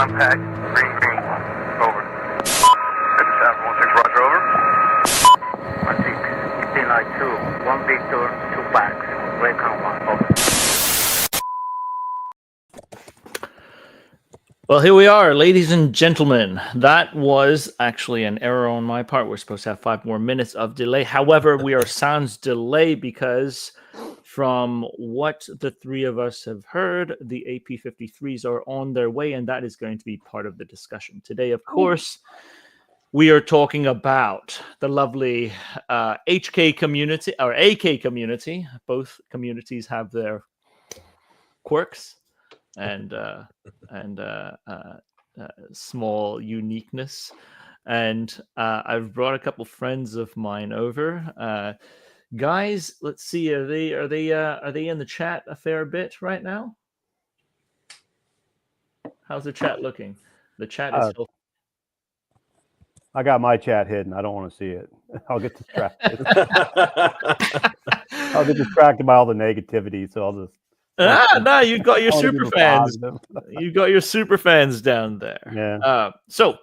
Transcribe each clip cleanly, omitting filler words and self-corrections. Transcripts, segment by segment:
one pack, green, over. 5716, roger, over. 16, 15 like 2, 1 Victor, 2 packs, Recon 1, over. Well, here we are, ladies and gentlemen. That was actually an error on my part. We're supposed to have 5 more minutes of delay. However, we are sounds delay because from what the three of us have heard, the AP53s are on their way, and that is going to be part of the discussion today. Of course, we are talking about the lovely HK community, or AK community. Both communities have their quirks and small uniqueness. And I've brought a couple friends of mine over. Guys, let's see. Are they in the chat a fair bit right now? How's the chat looking? The chat is still. I got my chat hidden. I don't want to see it. I'll get distracted. I'll get distracted by all the negativity. So I'll just. No, you got your super fans. You got your super fans down there. Yeah. So,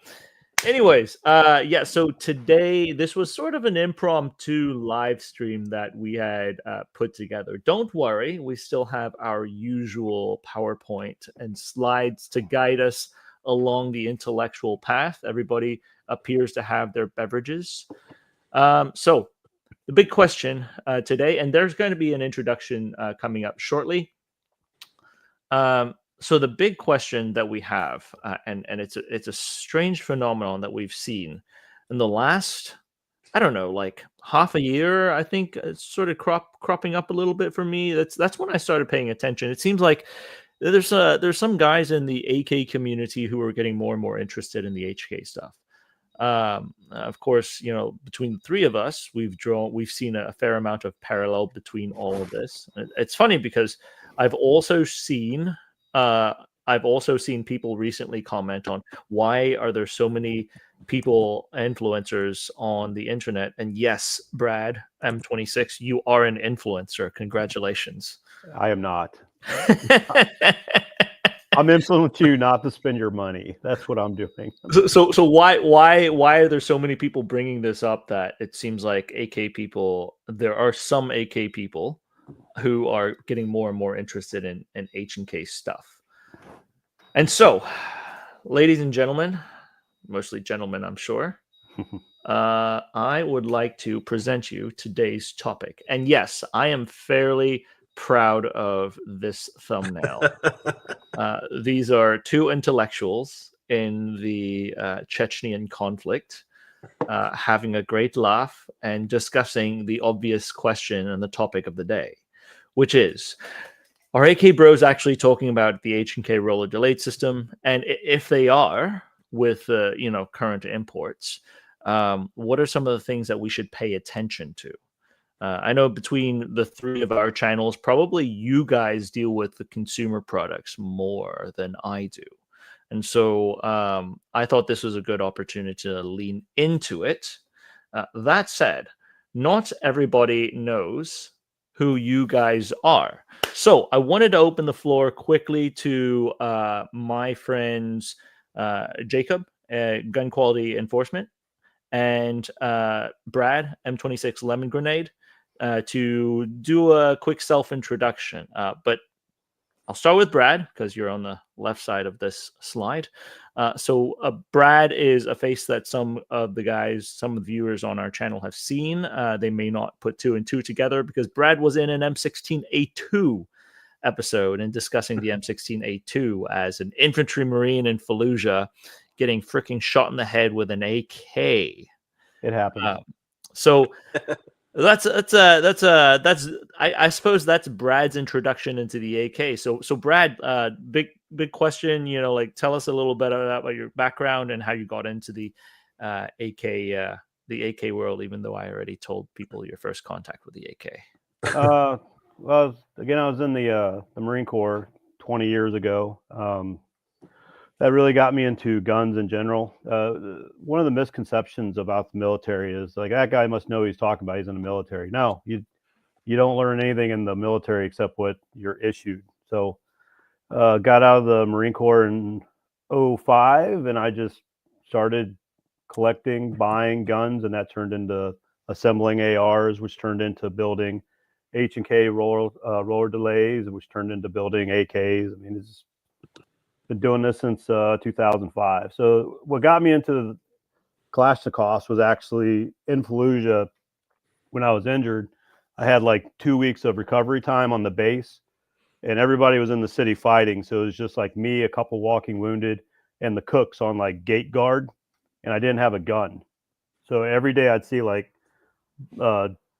anyways, yeah. So today, this was sort of an impromptu live stream that we had put together. Don't worry, we still have our usual PowerPoint and slides to guide us along the intellectual path. Everybody appears to have their beverages. So, the big question today, and there's going to be an introduction coming up shortly. So the big question that we have, and it's a strange phenomenon that we've seen in the last, I don't know, like half a year. I think it's sort of cropping up a little bit for me. That's when I started paying attention. It seems like there's some guys in the AK community who are getting more and more interested in the HK stuff. Of course, you know, between the three of us, we've seen a fair amount of parallel between all of this. It's funny because I've also seen people recently comment on why are there so many people, influencers on the internet. And yes, Brad M26, you are an influencer. Congratulations. I am not. I'm influencing you not to spend your money. That's what I'm doing. So why are there so many people bringing this up? That it seems like AK people, there are some AK people who are getting more and more interested in H&K stuff. And so, ladies and gentlemen, mostly gentlemen, I'm sure, I would like to present you today's topic. And yes, I am fairly proud of this thumbnail. These are two intellectuals in the Chechenian conflict having a great laugh and discussing the obvious question and the topic of the day, which is, are AK bros actually talking about the H&K roller delayed system? And if they are, with current imports, what are some of the things that we should pay attention to? I know between the three of our channels, probably you guys deal with the consumer products more than I do. And so I thought this was a good opportunity to lean into it. That said, not everybody knows who you guys are. So I wanted to open the floor quickly to my friends Jacob, Gun Quality Enforcement, and Brad, M26 Lemon Grenade, to do a quick self-introduction. But I'll start with Brad because you're on the left side of this slide. So Brad is a face that some of the viewers on our channel have seen. They may not put two and two together because Brad was in an M16A2 episode and discussing the M16A2 as an infantry marine in Fallujah getting freaking shot in the head with an AK. It happened. So I suppose that's Brad's introduction into the AK. So Brad, big question, like tell us a little bit about your background and how you got into the AK world, even though I already told people your first contact with the AK. Well, again, I was in the Marine Corps 20 years ago. That really got me into guns in general. One of the misconceptions about the military is like, that guy must know what he's talking about. He's in the military. No, you don't learn anything in the military except what you're issued. So got out of the Marine Corps in 05, and I just started collecting, buying guns, and that turned into assembling ARs, which turned into building H&K roller delays, which turned into building AKs. I mean, it's been doing this since 2005. So what got me into Kalashnikovs was actually in Fallujah when I was injured. I had like 2 weeks of recovery time on the base, and everybody was in the city fighting. So it was just like me, a couple walking wounded, and the cooks on like gate guard, and I didn't have a gun. So every day I'd see like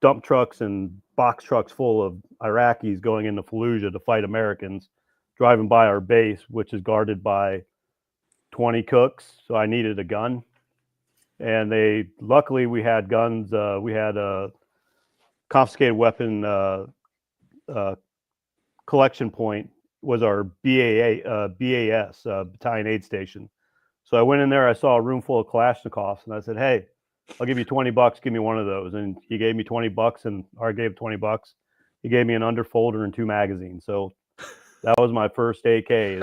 dump trucks and box trucks full of Iraqis going into Fallujah to fight Americans, driving by our base, which is guarded by 20 cooks. So I needed a gun, and luckily we had guns. We had a confiscated weapon collection point was our BAS battalion aid station. So I went in there. I saw a room full of Kalashnikovs, and I said, "Hey, I'll give you $20. Give me one of those." And he gave me $20, and I gave $20. He gave me an underfolder and 2 magazines. So that was my first AK.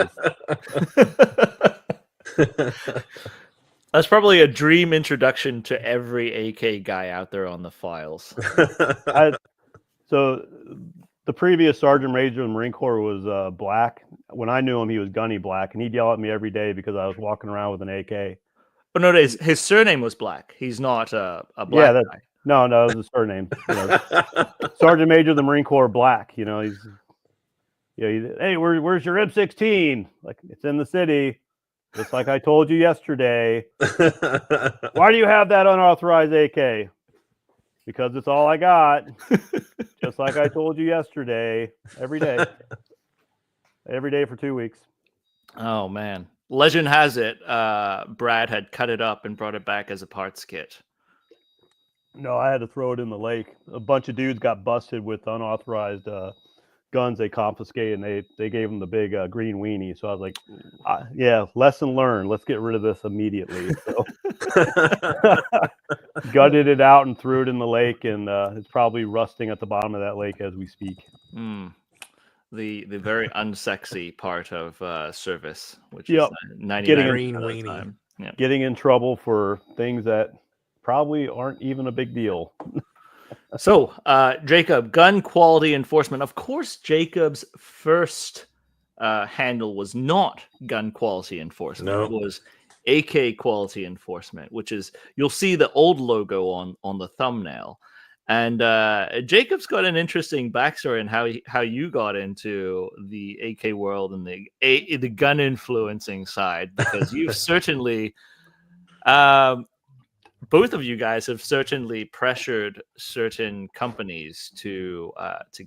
That's probably a dream introduction to every AK guy out there on the files. So the previous Sergeant Major of the Marine Corps was black. When I knew him, he was Gunny Black, and he'd yell at me every day because I was walking around with an AK. Oh no, his surname was Black. He's not a black guy. No, it was his surname. Sergeant Major of the Marine Corps Black. He's hey, where's your M16? Like, it's in the city, just like I told you yesterday. Why do you have that unauthorized AK? Because it's all I got. Just like I told you yesterday. Every day for 2 weeks. Oh man. Legend has it, Brad had cut it up and brought it back as a parts kit. No, I had to throw it in the lake. A bunch of dudes got busted with unauthorized guns they confiscated, and they gave them the big green weenie. So I was like, yeah, lesson learned. Let's get rid of this immediately. So gutted it out and threw it in the lake, and it's probably rusting at the bottom of that lake as we speak. The very unsexy part of service, which is 99% of the time. Getting in trouble for things that probably aren't even a big deal. So, Jacob, gun quality enforcement. Of course, Jacob's first handle was not gun quality enforcement. No. It was AK quality enforcement, which is, you'll see the old logo on the thumbnail. And Jacob's got an interesting backstory in how you got into the AK world and the gun influencing side, because you've certainly, both of you guys have certainly pressured certain companies to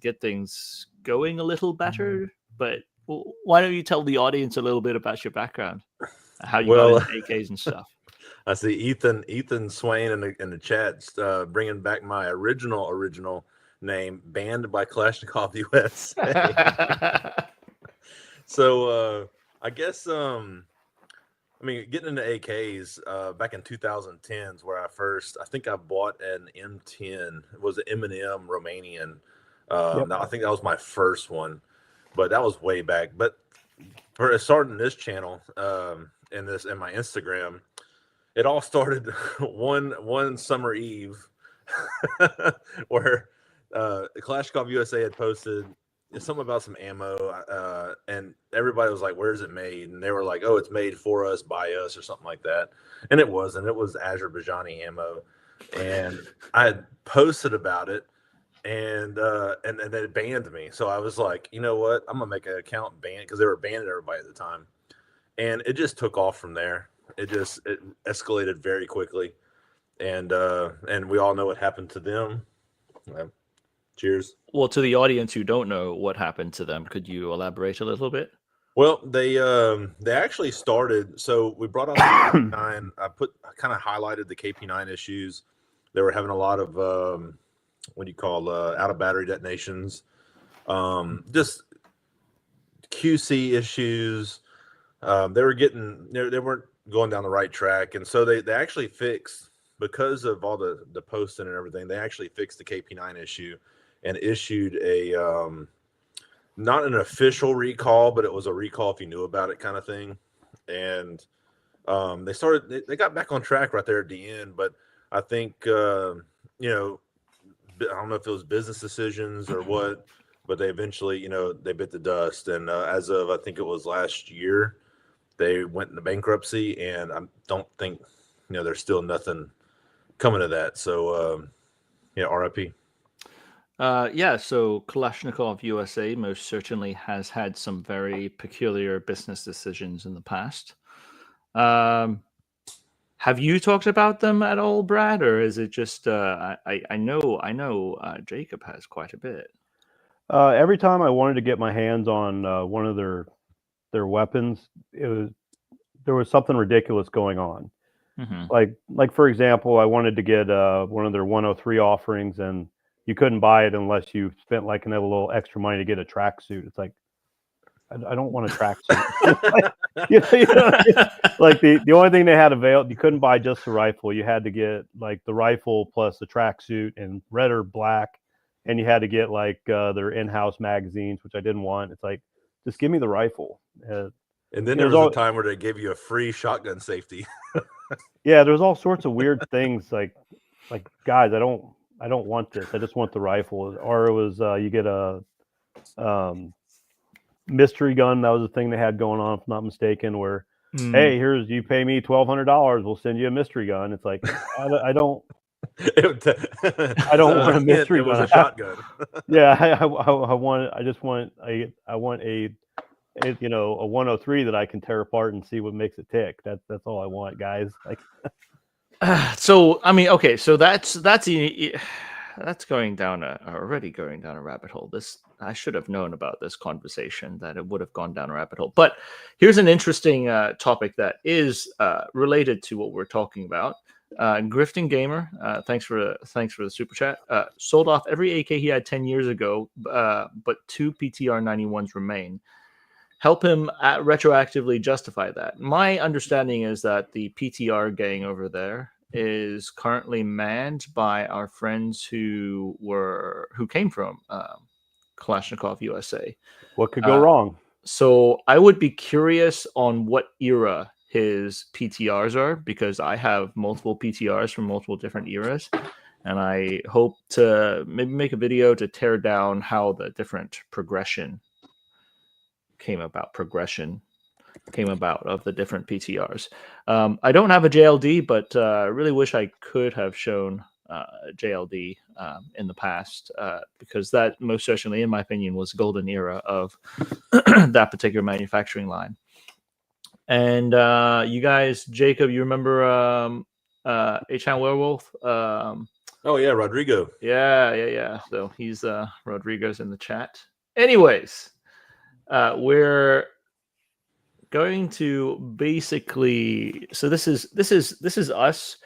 get things going a little better. But why don't you tell the audience a little bit about your background, how you got into AKs and stuff? I see Ethan Swain in the chat bringing back my original name, banned by Kalashnikov USA. So I guess getting into AKs back in 2010s where I think I bought an M10. It was an M&M Romanian. I think that was my first one, but that was way back. But for starting this channel and my Instagram, it all started one summer eve where Kalashnikov USA had posted something about some ammo, and everybody was like, "Where's it made?" And they were like, "Oh, it's made for us, by us," or something like that. And it wasn't. It was Azerbaijani ammo, and I had posted about it, and they banned me. So I was like, you know what? I'm gonna make an account ban, because they were banning everybody at the time, and it just took off from there. It escalated very quickly, and we all know what happened to them. Cheers. Well, to the audience who don't know what happened to them, could you elaborate a little bit? Well, they actually started. So we brought out the KP9. I kind of highlighted the KP9 issues. They were having a lot of out of battery detonations, just QC issues. They weren't going down the right track, and so they actually fixed, because of all the posting and everything. They actually fixed the KP9 issue and issued a not an official recall, but it was a recall if you knew about it kind of thing. and they got back on track right there at the end. But I think I don't know if it was business decisions or what, but they eventually they bit the dust. And as of I think it was last year, they went into bankruptcy, and I don't think there's still nothing coming of that. So RIP. So Kalashnikov USA most certainly has had some very peculiar business decisions in the past. Have you talked about them at all, Brad, or is it just I know Jacob has quite a bit. Every time I wanted to get my hands on one of their weapons, there was something ridiculous going on. Mm-hmm. Like for example, I wanted to get one of their 103 offerings, and you couldn't buy it unless you spent like a little extra money to get a tracksuit. It's like, I don't want a tracksuit. Like the only thing they had available, you couldn't buy just the rifle. You had to get like the rifle plus the tracksuit in red or black, and you had to get like their in-house magazines, which I didn't want. It's like, just give me the rifle. And then there was a time where they gave you a free shotgun safety. Yeah, there's all sorts of weird things. Like guys, I don't want this. I just want the rifle. Or it was you get a mystery gun. That was the thing they had going on, if I'm not mistaken. Where hey, you pay me $1,200, we'll send you a mystery gun. It's like I don't want a mystery gun. It was a shotgun. Yeah, I want a 103 that I can tear apart and see what makes it tick. That's all I want, guys. Like, so I mean, okay, so that's already going down a rabbit hole. I should have known about this conversation, that it would have gone down a rabbit hole. But here's an interesting topic that is related to what we're talking about. Grifting Gamer, thanks for the super chat. Sold off every AK he had 10 years ago, but 2 PTR 91s remain. Help him retroactively justify that. My understanding is that the PTR gang over there is currently manned by our friends who came from Kalashnikov USA. what could go wrong? So I would be curious on what era his PTRs are, because I have multiple PTRs from multiple different eras, and I hope to maybe make a video to tear down how the different progression came about of the different PTRs. I don't have a JLD, but I really wish I could have shown JLD in the past, because that most certainly, in my opinion, was the golden era of that particular manufacturing line. And you guys, Jacob, you remember H-Town Werewolf? Oh yeah, Rodrigo. Yeah. So he's Rodrigo's in the chat. Anyways, we're going to basically, so this is us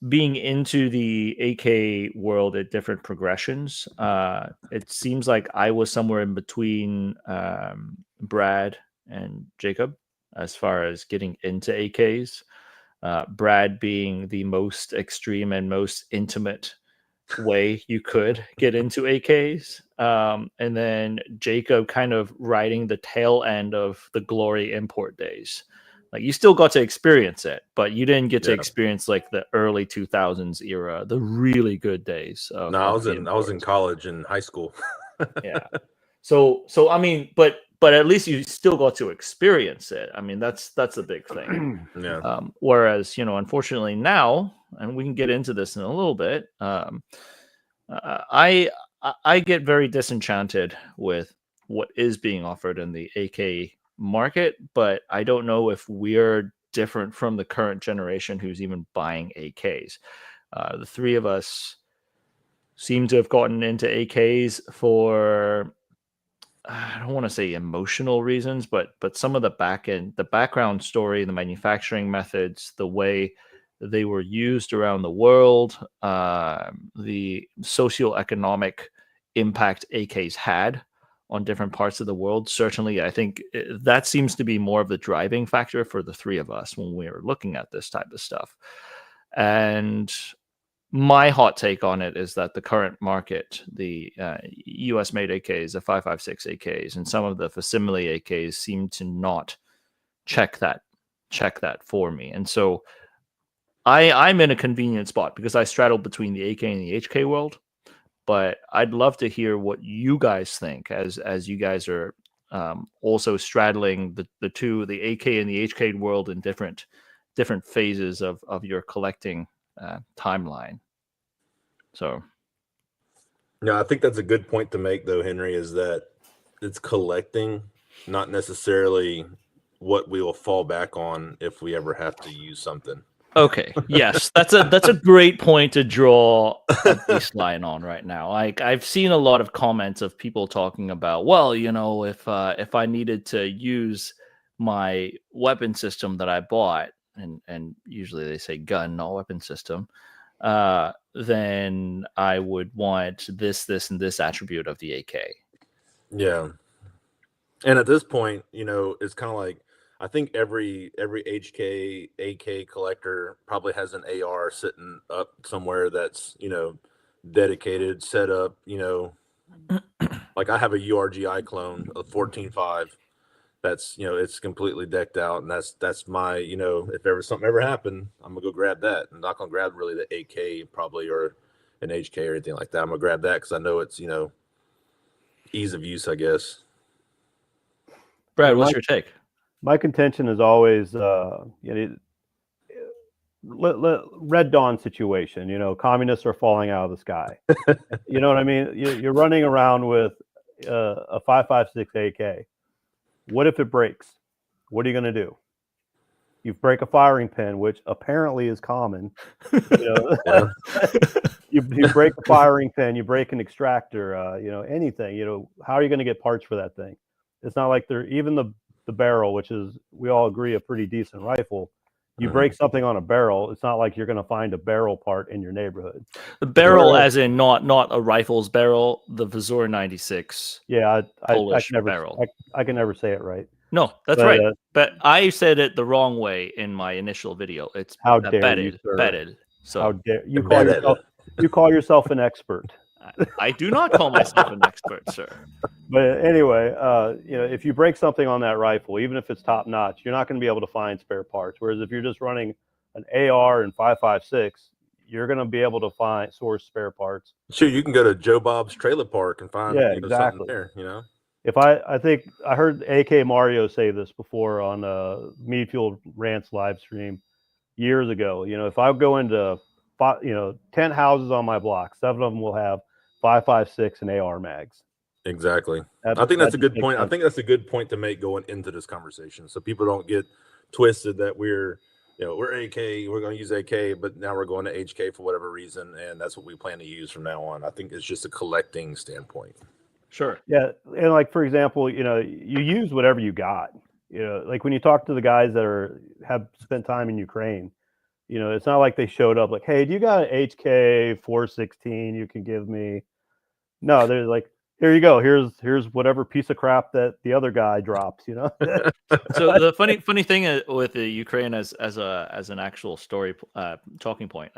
being into the AK world at different progressions. It seems like I was somewhere in between Brad and Jacob as far as getting into AKs. Brad being the most extreme and most intimate way you could get into AKs, and then Jacob kind of riding the tail end of the glory import days. Like, you still got to experience it, but you didn't get to experience like the early 2000s era, the really good days. No, I was in college and high school. Yeah. So I mean, but at least you still got to experience it. I mean, that's a big thing. Yeah. Whereas, unfortunately now, and we can get into this in a little bit, I get very disenchanted with what is being offered in the AK market, but I don't know if we're different from the current generation who's even buying AKs. The three of us seem to have gotten into AKs for, I don't want to say emotional reasons, but some of the background story, the manufacturing methods, the way they were used around the world, the socioeconomic impact AKs had on different parts of the world. Certainly, I think that seems to be more of the driving factor for the three of us when we were looking at this type of stuff. And my hot take on it is that the current market, the US made AKs, the 5.56 AKs, and some of the facsimile AKs seem to not check that check that for me. And so I'm in a convenient spot because I straddle between the AK and the HK world. But I'd love to hear what you guys think as you guys are also straddling the two, the AK and the HK world in different phases of your collecting timeline. So, Yeah, I think that's a good point to make, though, Henry, is that it's collecting, not necessarily what we will fall back on if we ever have to use something. okay, yes, that's a great point to draw a baseline on right now. Like I've seen a lot of comments of people talking about, well, if I needed to use my weapon system that I bought, and usually they say gun, not weapon system, then I would want this, and this attribute of the AK. Yeah. And at this point, it's kind of like, I think every HK AK collector probably has an AR sitting up somewhere that's dedicated, set up. Like I have a URGI clone, a 14.5. That's it's completely decked out, and that's my if ever something ever happened, I'm gonna go grab that. I'm not gonna grab really the AK probably or an HK or anything like that. I'm gonna grab that because I know it's ease of use, I guess. Brad, what's your take? My contention is always, Red Dawn situation. Communists are falling out of the sky. You know what I mean? You're running around with a 5.56 AK. What if it breaks? What are you going to do? You break a firing pin, which apparently is common. You break a firing pin, you break an extractor, anything. How are you going to get parts for that thing? It's not like they're even the barrel, which is, we all agree, a pretty decent rifle. You break something on a barrel, it's not like you're going to find a barrel part in your neighborhood. The barrel, as in not a rifle's barrel, the Vizor 96. Yeah, Polish barrel. I can never say it right. No, that's right. But I said it the wrong way in my initial video. It's how dare you, sir. Betted. So how dare you call yourself an expert? I do not call myself an expert, sir. But anyway, if you break something on that rifle, even if it's top notch, you're not going to be able to find spare parts. Whereas if you're just running an AR and 5.56, you're going to be able to source spare parts. Sure, you can go to Joe Bob's trailer park and find exactly. something there. If I think I heard AK Mario say this before on Mead Fuel Rants live stream years ago. If I go into 10 houses on my block, 7 of them will have 5.56 and AR mags. Exactly. I think that's a good point. I think that's a good point to make going into this conversation, so people don't get twisted that we're AK, we're going to use AK, but now we're going to HK for whatever reason, and that's what we plan to use from now on. I think it's just a collecting standpoint. Sure. Yeah, and like for example, you use whatever you got. Like when you talk to the guys that have spent time in Ukraine, it's not like they showed up like, hey, do you got an HK 416 you can give me? No, they're like, here you go. Here's whatever piece of crap that the other guy drops. So the funny thing with the Ukraine as an actual story talking point.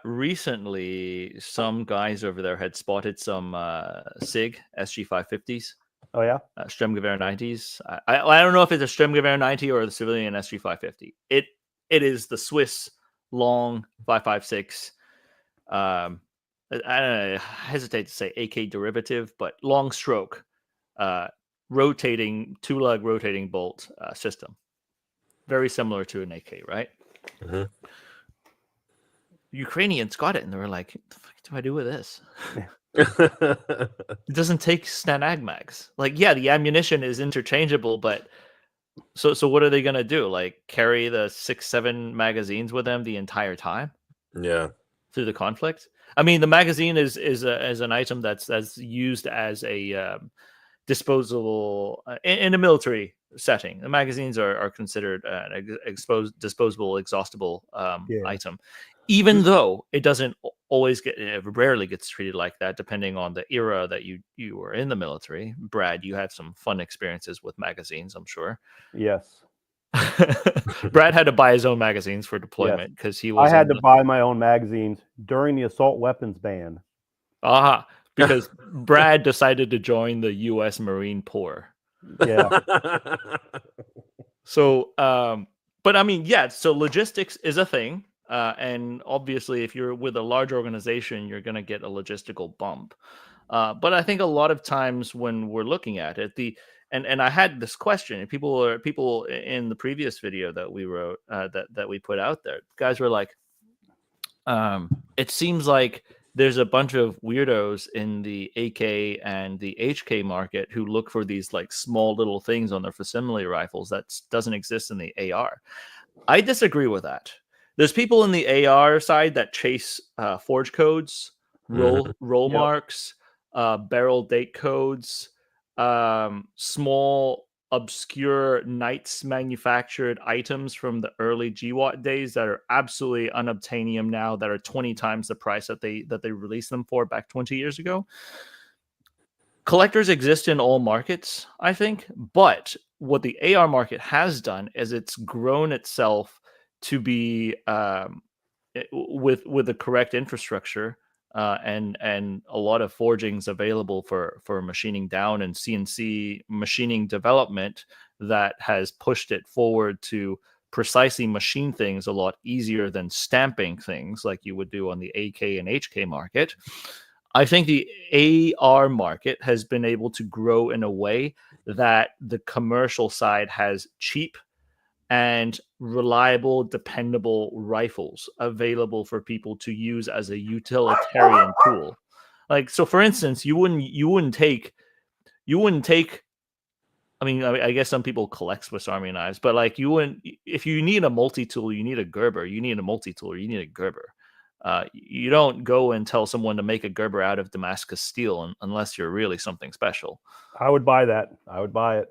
Recently, some guys over there had spotted some SIG SG550s. Oh yeah, Sturmgewehr 90s. I don't know if it's a Sturmgewehr 90 or the civilian SG550. It is the Swiss long 5.56. I hesitate to say AK derivative, but long stroke, rotating 2-lug rotating bolt system, very similar to an AK, right? Mm-hmm. Ukrainians got it, and they were like, "What the fuck do I do with this?" It doesn't take Stanag mags. Like, yeah, the ammunition is interchangeable, but so what are they gonna do? Like, carry the 6-7 magazines with them the entire time? Yeah. Through the conflict. I mean, the magazine is an item that's used as a disposable in a military setting. The magazines are considered an disposable, exhaustible item, even though it doesn't always it rarely gets treated like that, depending on the era that you were in the military. Brad, you had some fun experiences with magazines, I'm sure. Yes. Brad had to buy his own magazines for deployment because he was. I had to buy my own magazines during the assault weapons ban. Because Brad decided to join the U.S. Marine Corps. Yeah. So, but I mean, yeah. So logistics is a thing, and obviously, if you're with a large organization, you're going to get a logistical bump. But I think a lot of times when we're looking at it, and I had this question, and people in the previous video that we wrote that we put out there, guys were like, it seems like there's a bunch of weirdos in the AK and the HK market who look for these like small little things on their facsimile rifles that doesn't exist in the AR. I disagree with that. There's people in the AR side that chase forge codes, roll Yep. marks, barrel date codes, small obscure Knights manufactured items from the early GWAT days that are absolutely unobtainium now, that are 20 times the price that they released them for back 20 years ago. Collectors exist in all markets, I think, but what the AR market has done is it's grown itself to be with the correct infrastructure and a lot of forgings available for machining down and CNC machining development that has pushed it forward to precisely machine things a lot easier than stamping things like you would do on the AK and HK market. I think the AR market has been able to grow in a way that the commercial side has cheap and reliable, dependable rifles available for people to use as a utilitarian tool. Like, so for instance, you wouldn't take. I mean, I guess some people collect Swiss Army knives, but like you wouldn't. If you need a multi-tool, you need a Gerber. You need a multi-tool, you need a Gerber. You don't go and tell someone to make a Gerber out of Damascus steel unless you're really something special. I would buy that. I would buy it.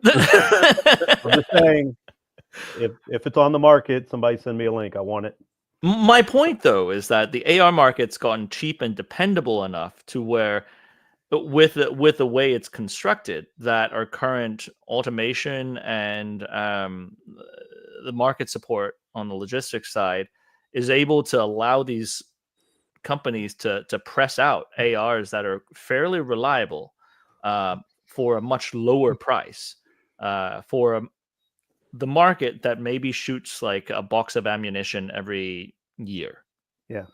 I'm just saying, if it's on the market, somebody send me a link. I want it. My point, though, is that the AR market's gotten cheap and dependable enough to where, with the way it's constructed, that our current automation and the market support on the logistics side is able to allow these companies to press out ARs that are fairly reliable for a much lower price for the market that maybe shoots like a box of ammunition every year. Yeah.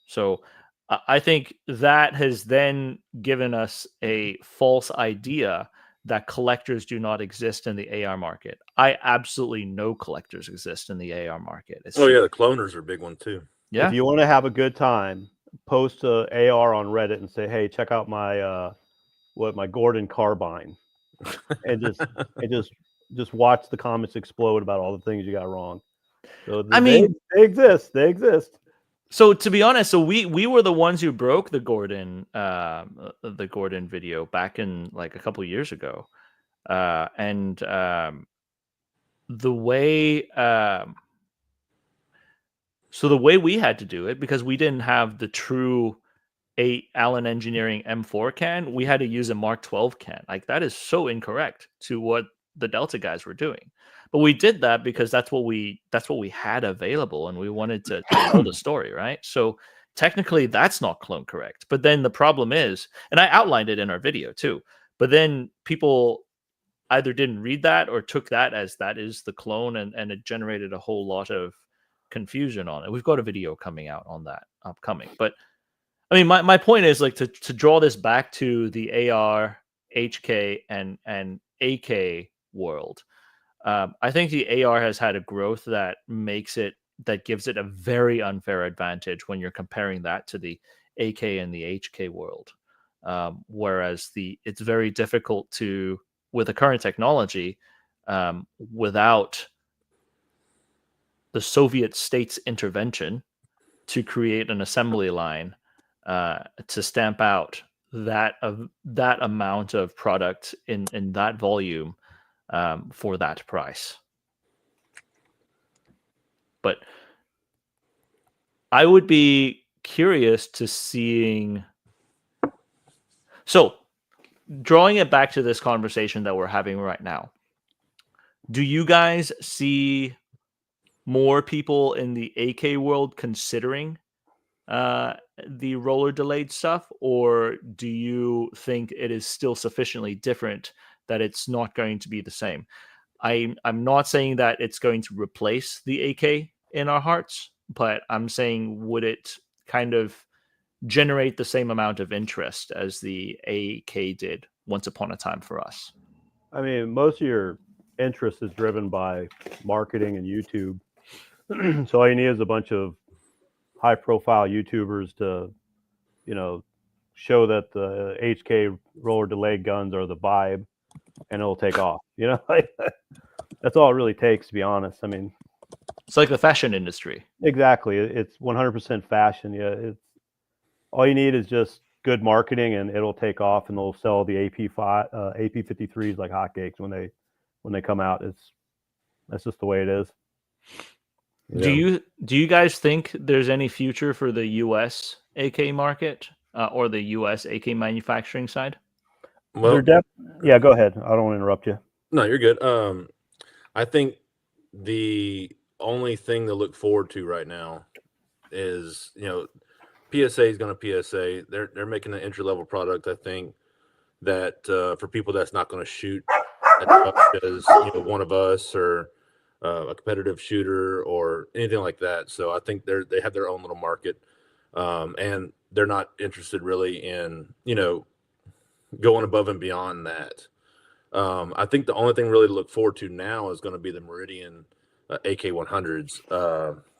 So I think that has then given us a false idea that collectors do not exist in the AR market. I absolutely know collectors exist in the AR market. Oh yeah, the cloners are a big one too. Yeah. If you want to have a good time, post a AR on Reddit and say, "Hey, check out my my Gordon carbine," and just watch the comments explode about all the things you got wrong. So I mean, they exist. They exist. So to be honest, so we were the ones who broke the Gordon video back in like a couple years ago, and the way so the way we had to do it, because we didn't have the true Allen Engineering M4 can, we had to use a Mark 12 can. Like, that is so incorrect to what the Delta guys were doing. But we did that because that's what we had available, and we wanted to tell the story, right? So technically that's not clone correct. But then the problem is, and I outlined it in our video too, but then people either didn't read that or took that as that is the clone, and it generated a whole lot of confusion on it. We've got a video coming out on that upcoming. But I mean, my point is like to draw this back to the AR, HK, and AK world. I think the AR has had a growth that gives it a very unfair advantage when you're comparing that to the AK and the HK world. Whereas it's very difficult to, with the current technology, without the Soviet state's intervention, to create an assembly line to stamp out that amount of product in that volume for that price. But I would be curious to seeing. So, drawing it back to this conversation that we're having right now, do you guys see more people in the AK world considering the roller delayed stuff, or do you think it is still sufficiently different that it's not going to be the same? I'm not saying that it's going to replace the AK in our hearts, but I'm saying, would it kind of generate the same amount of interest as the AK did once upon a time for us? I mean, most of your interest is driven by marketing and YouTube. So all you need is a bunch of high-profile YouTubers to, show that the HK roller delayed guns are the vibe, and it'll take off. That's all it really takes, to be honest. I mean, It's like the fashion industry. exactly. It's 100% fashion. Yeah, it's all you need is just good marketing, and it'll take off, and they'll sell the AP53s like hotcakes when they come out. That's just the way it is. Do you guys think there's any future for the U.S. AK market or the U.S. AK manufacturing side? Well, Yeah, go ahead. I don't want to interrupt you. no, you're good. I think the only thing to look forward to right now is, PSA is going to PSA. They're making an entry level product. I think that for people that's not going to shoot as much as one of us or a competitive shooter or anything like that. So I think they have their own little market, and they're not interested really in going above and beyond that. I think the only thing really to look forward to now is going to be the Meridian AK100s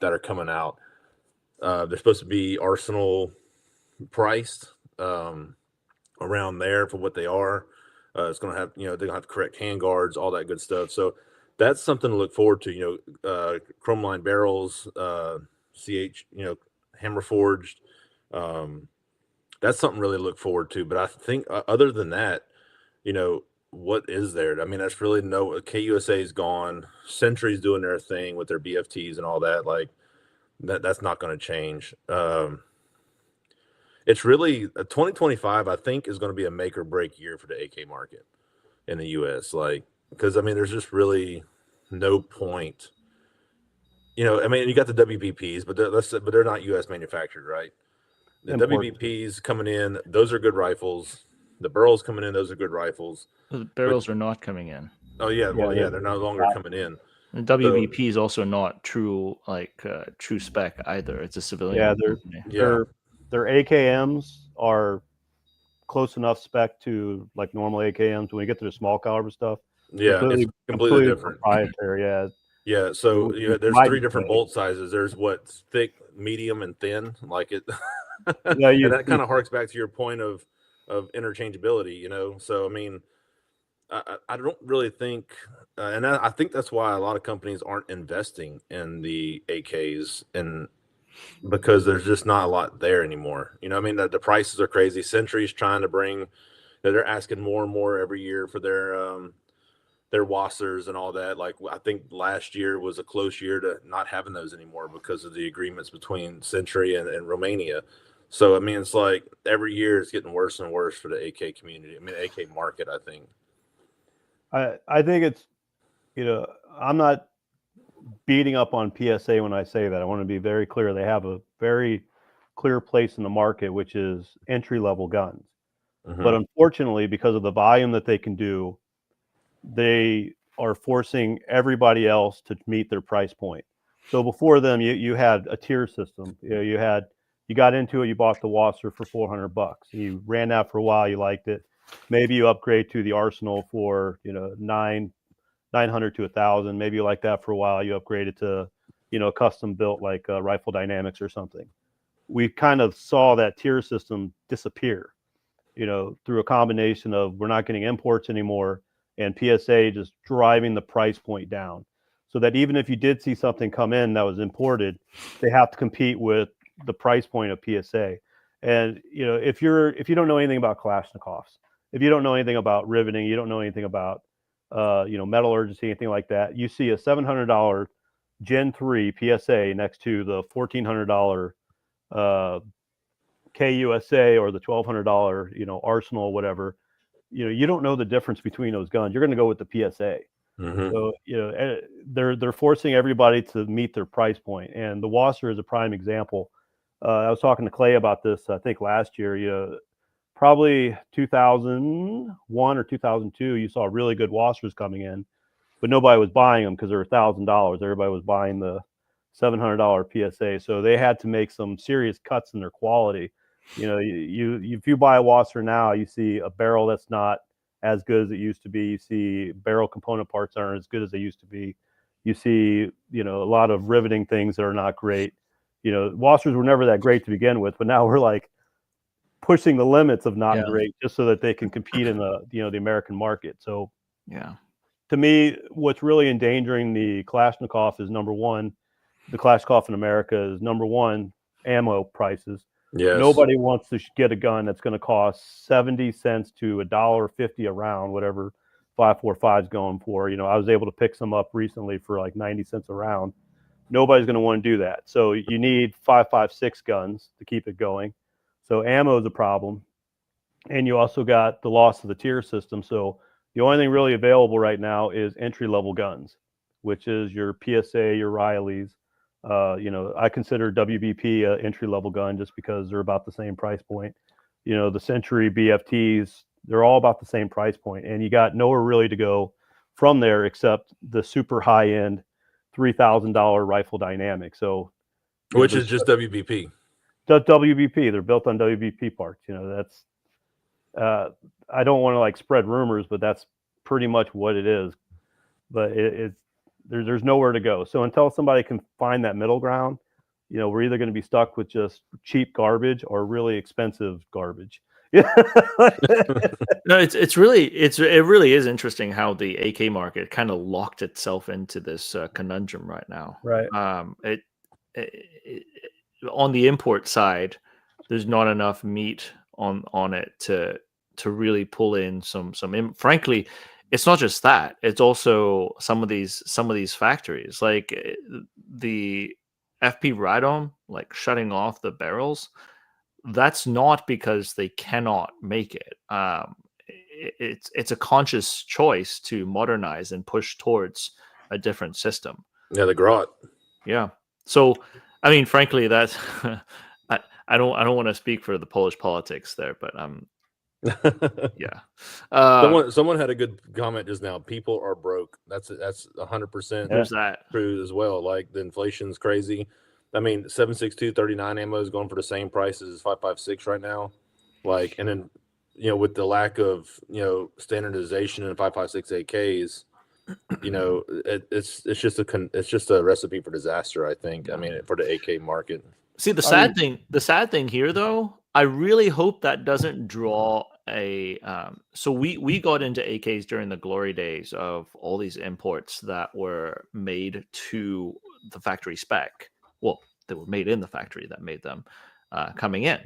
that are coming out. They're supposed to be Arsenal priced around there for what they are. It's going to have, they're going to have correct hand guards, all that good stuff. So that's something to look forward to. Chrome line barrels, CH, hammer forged. That's something really to look forward to. But I think other than that, what is there? I mean, that's really KUSA is gone. Century's doing their thing with their BFTs and all that. Like that's not going to change. It's really 2025, I think, is going to be a make or break year for the AK market in the US. Because I mean, there's just really no point. I mean, you got the WBPs, but they're not US manufactured, right? The WBPs coming in, those are good rifles. The barrels coming in, those are good rifles. The barrels are not coming in. Oh yeah, well they're no longer coming in. And WBP is also not true true spec either. It's a civilian. Yeah, their AKMs are close enough spec to like normal AKMs. When you get to the small caliber stuff, it's completely different. Proprietary, yeah. Yeah, so there's 3 different bolt sizes. There's what's thick, medium, and thin. Like it, and that kind of harks back to your point of interchangeability. So I mean, I don't really think, and I think that's why a lot of companies aren't investing in the AKs, and because there's just not a lot there anymore. I mean, the prices are crazy. Century's trying to bring, they're asking more and more every year for their Wassers and all that. Like I think last year was a close year to not having those anymore because of the agreements between Century and Romania. So I mean, it's like every year it's getting worse and worse for the AK community. I mean, AK market. I think it's, I'm not beating up on PSA when I say that. I want to be very clear. They have a very clear place in the market, which is entry level guns. Mm-hmm. But unfortunately, because of the volume that they can do, they are forcing everybody else to meet their price point. So before them, you had a tier system. You got into it, you bought the Wasser for $400. You ran that for a while, you liked it. Maybe you upgrade to the Arsenal for 900 to 1,000. Maybe you like that for a while. You upgrade it to custom built like Rifle Dynamics or something. We kind of saw that tier system disappear, through a combination of we're not getting imports anymore and PSA just driving the price point down, so that even if you did see something come in that was imported, they have to compete with the price point of PSA. And if you don't know anything about Kalashnikovs, if you don't know anything about riveting, you don't know anything about metallurgy, anything like that, you see a $700 Gen 3 PSA next to the $1,400 KUSA or the $1,200 Arsenal, whatever. You don't know the difference between those guns. You're going to go with the PSA. Mm-hmm. So they're forcing everybody to meet their price point, and the Wasser is a prime example. I was talking to Clay about this, I think last year. Probably 2001 or 2002, you saw really good Wassers coming in, but nobody was buying them because they were $1,000. Everybody was buying the $700 PSA, so they had to make some serious cuts in their quality. If you buy a Wasser now, you see a barrel that's not as good as it used to be. You see barrel component parts aren't as good as they used to be. You see, a lot of riveting things that are not great. Wassers were never that great to begin with, but now we're like pushing the limits of not great just so that they can compete in the American market. So yeah, to me, what's really endangering the Kalashnikov is, number one, the Kalashnikov in America is, number one, ammo prices. Yes. Nobody wants to get a gun that's going to cost 70 cents to $1.50 a round, whatever 5.45 is going for. I was able to pick some up recently for like 90 cents a round. Nobody's going to want to do that. So you need 5.56 guns to keep it going. So ammo is a problem. And you also got the loss of the tier system. So the only thing really available right now is entry-level guns, which is your PSA, your Rileys. I consider WBP an entry-level gun just because they're about the same price point. The Century BFTs, they're all about the same price point, and you got nowhere really to go from there except the super high-end $3,000 rifle dynamic. So, which is just WBP. WBP. They're built on WBP parts. That's. I don't want to like spread rumors, but that's pretty much what it is. But there's nowhere to go. So until somebody can find that middle ground, we're either going to be stuck with just cheap garbage or really expensive garbage. No, it really is interesting how the AK market kind of locked itself into this conundrum right now. Right. On the import side, there's not enough meat on it to really pull in some. Frankly, it's not just that; it's also some of these factories, like the FP Radom, like shutting off the barrels. That's not because they cannot make it. It's a conscious choice to modernize and push towards a different system. Yeah, the Grot. Yeah. So, I mean, frankly, that's I don't want to speak for the Polish politics there, but yeah. Someone had a good comment just now. People are broke. That's 100% There's that true as well. Like the inflation's crazy. I mean, 7.62 39 ammo is going for the same price as 5.56 right now. Like, and then with the lack of standardization in 5.56 AKs, it's just a recipe for disaster. I think. I mean, for the AK market. See, the sad thing here, though, I really hope that doesn't draw a. So we got into AKs during the glory days of all these imports that were made to the factory spec. Well, they were made in the factory that made them coming in.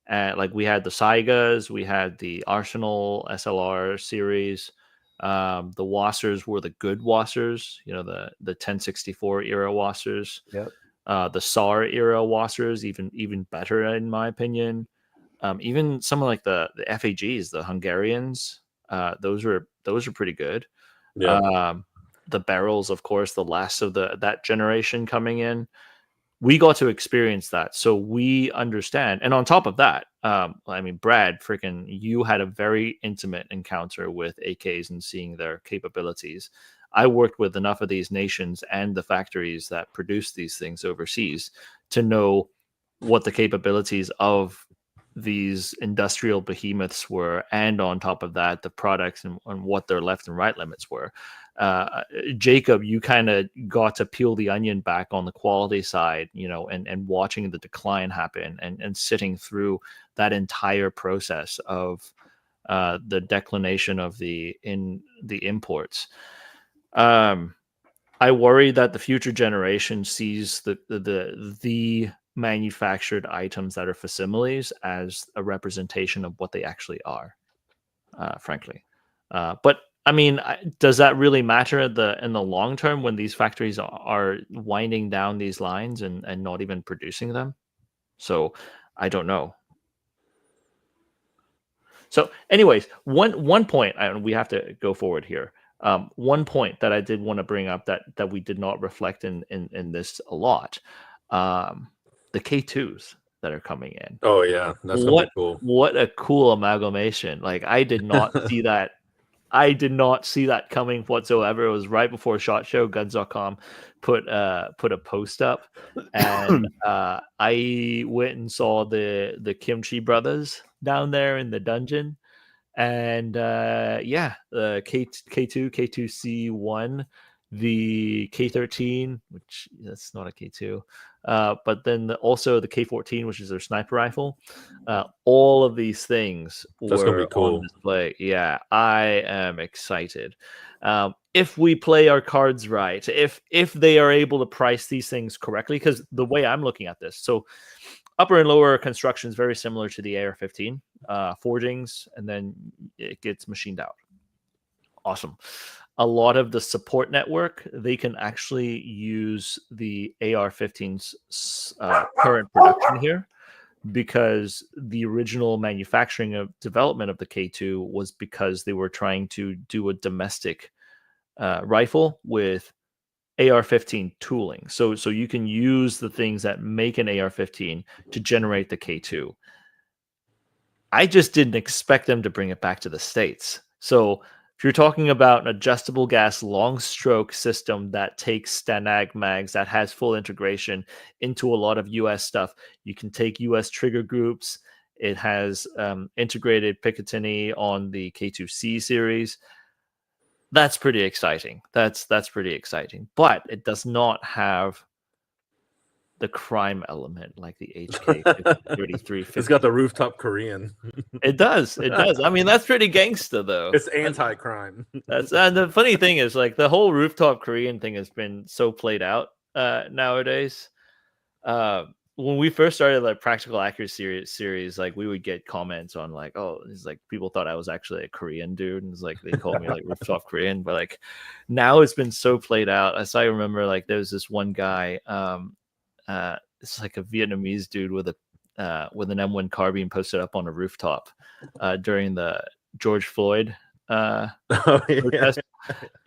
Like we had the Saigas, we had the Arsenal SLR series. The Wassers were the good Wassers, the 1064 era Wassers. Yep. The SAR era Wassers, even better in my opinion. Even some of like the FAGs, the Hungarians, those are pretty good. Yeah. The barrels, of course, the last of that generation coming in. We got to experience that, so we understand. And on top of that, I mean, Brad, freaking, you had a very intimate encounter with AKs and seeing their capabilities. I worked with enough of these nations and the factories that produce these things overseas to know what the capabilities of these industrial behemoths were, and on top of that, the products and what their left and right limits were. Jacob, you kind of got to peel the onion back on the quality side, and watching the decline happen and sitting through that entire process of the declination of the imports. I worry that the future generation sees the manufactured items that are facsimiles as a representation of what they actually are, frankly. But I mean, does that really matter in the long term when these factories are winding down these lines and not even producing them? So I don't know. So anyways, one point, and we have to go forward here. One point that I did want to bring up that we did not reflect in this a lot, the K2s that are coming in. Oh yeah, that's gonna be cool. What a cool amalgamation! Like I did not see that. I did not see that coming whatsoever. It was right before SHOT Show. Guns.com put a post up, and I went and saw the Kimchi brothers down there in the dungeon, and yeah, the K2, K2C1, the K13, which that's not a K2, but then also the K14, which is their sniper rifle. All of these things That's gonna be were cool. on display. Yeah, I am excited. If we play our cards right, if they are able to price these things correctly, because the way I'm looking at this, so upper and lower construction is very similar to the AR-15, forgings, and then it gets machined out. Awesome. A lot of the support network, they can actually use the AR-15's current production here, because the original manufacturing of development of the K2 was because they were trying to do a domestic rifle with AR-15 tooling. So you can use the things that make an AR-15 to generate the K2. I just didn't expect them to bring it back to the States. So if you're talking about an adjustable gas long stroke system that takes Stanag mags, that has full integration into a lot of US stuff, you can take US trigger groups. It has integrated Picatinny on the K2C series. That's pretty exciting. That's pretty exciting. But it does not have the crime element like the HK33. It's got the rooftop Korean. It does. It does. I mean, that's pretty gangster, though. It's anti-crime. That's the funny thing is, like, the whole rooftop Korean thing has been so played out nowadays. When we first started like Practical Accuracy series, like we would get comments on like, oh, it's like people thought I was actually a Korean dude, and it's like they called me like rooftop Korean. But like now it's been so played out. As I remember, like there was this one guy, it's like a Vietnamese dude with an M1 carbine posted up on a rooftop during the George Floyd protest.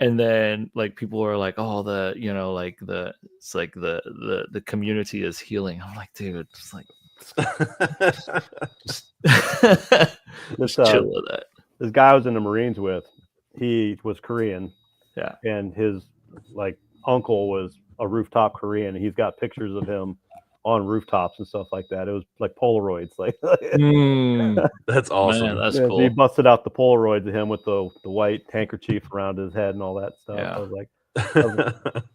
And then like people were like, oh, it's like the community is healing. I'm like, dude, it's like just chill with that. This guy I was in the Marines with, he was Korean. Yeah. And his like uncle was a rooftop Korean, and he's got pictures of him on rooftops and stuff like that. It was like Polaroids, like That's awesome. Man, that's yeah, cool. He busted out the Polaroids of him with the white handkerchief around his head and all that stuff. Yeah. I was like,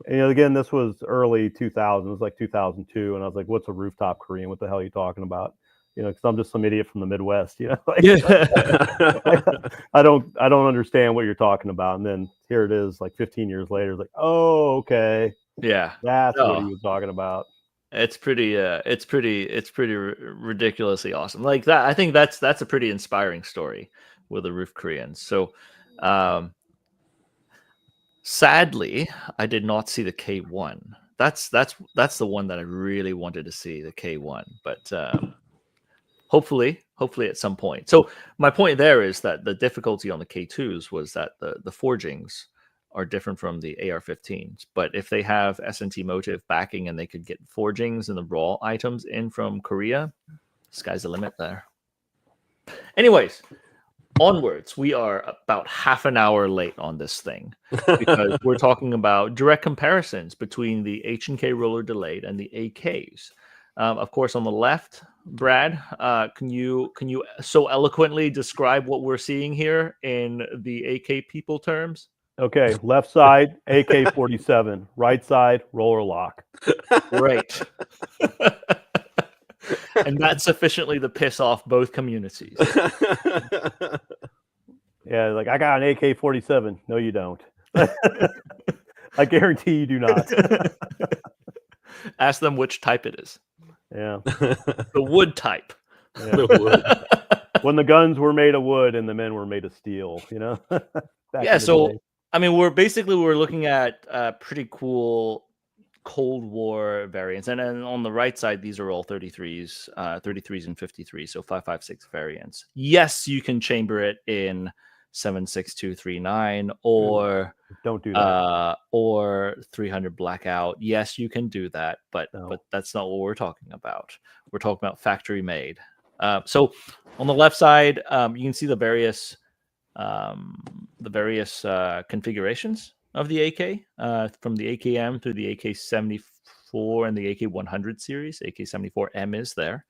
you know, again, this was early 2000s, it was like 2002, and I was like, "What's a rooftop Korean? What the hell are you talking about?" You know, because I'm just some idiot from the Midwest. You know, like, I don't understand what you're talking about. And then here it is, like 15 years later, it's like, oh, okay, Yeah, that's what he was talking about. it's pretty ridiculously awesome. Like that, I think that's a pretty inspiring story with the roof Koreans. So sadly, I did not see the K1. That's the one that I really wanted to see, the K1. But hopefully at some point. So my point there is that the difficulty on the K2s was that the forgings are different from the AR-15s. But if they have S&T Motive backing and they could get forgings and the raw items in from Korea, sky's the limit there. Anyways, onwards. We are about half an hour late on this thing because we're talking about direct comparisons between the H&K roller delayed and the AKs. Of course, on the left, Brad, can you so eloquently describe what we're seeing here in the AK people terms? Okay, left side AK-47, right side roller lock. Right. And that's sufficiently to piss off both communities. Yeah, like, I got an AK-47. No, you don't. I guarantee you do not. Ask them which type it is. Yeah. The wood type. Yeah. The wood. When the guns were made of wood and the men were made of steel, you know? Yeah, so I mean, we're looking at pretty cool Cold War variants, and then on the right side, these are all 33s, 33s and 53s, so 5.56 variants. Yes, you can chamber it in 7.6239 or don't do that, or 300 blackout. Yes, you can do that, but that's not what we're talking about. We're talking about factory made. So on the left side, you can see the various the various configurations of the AK, from the AKM through the AK-74 and the AK-100 series. AK-74M is there.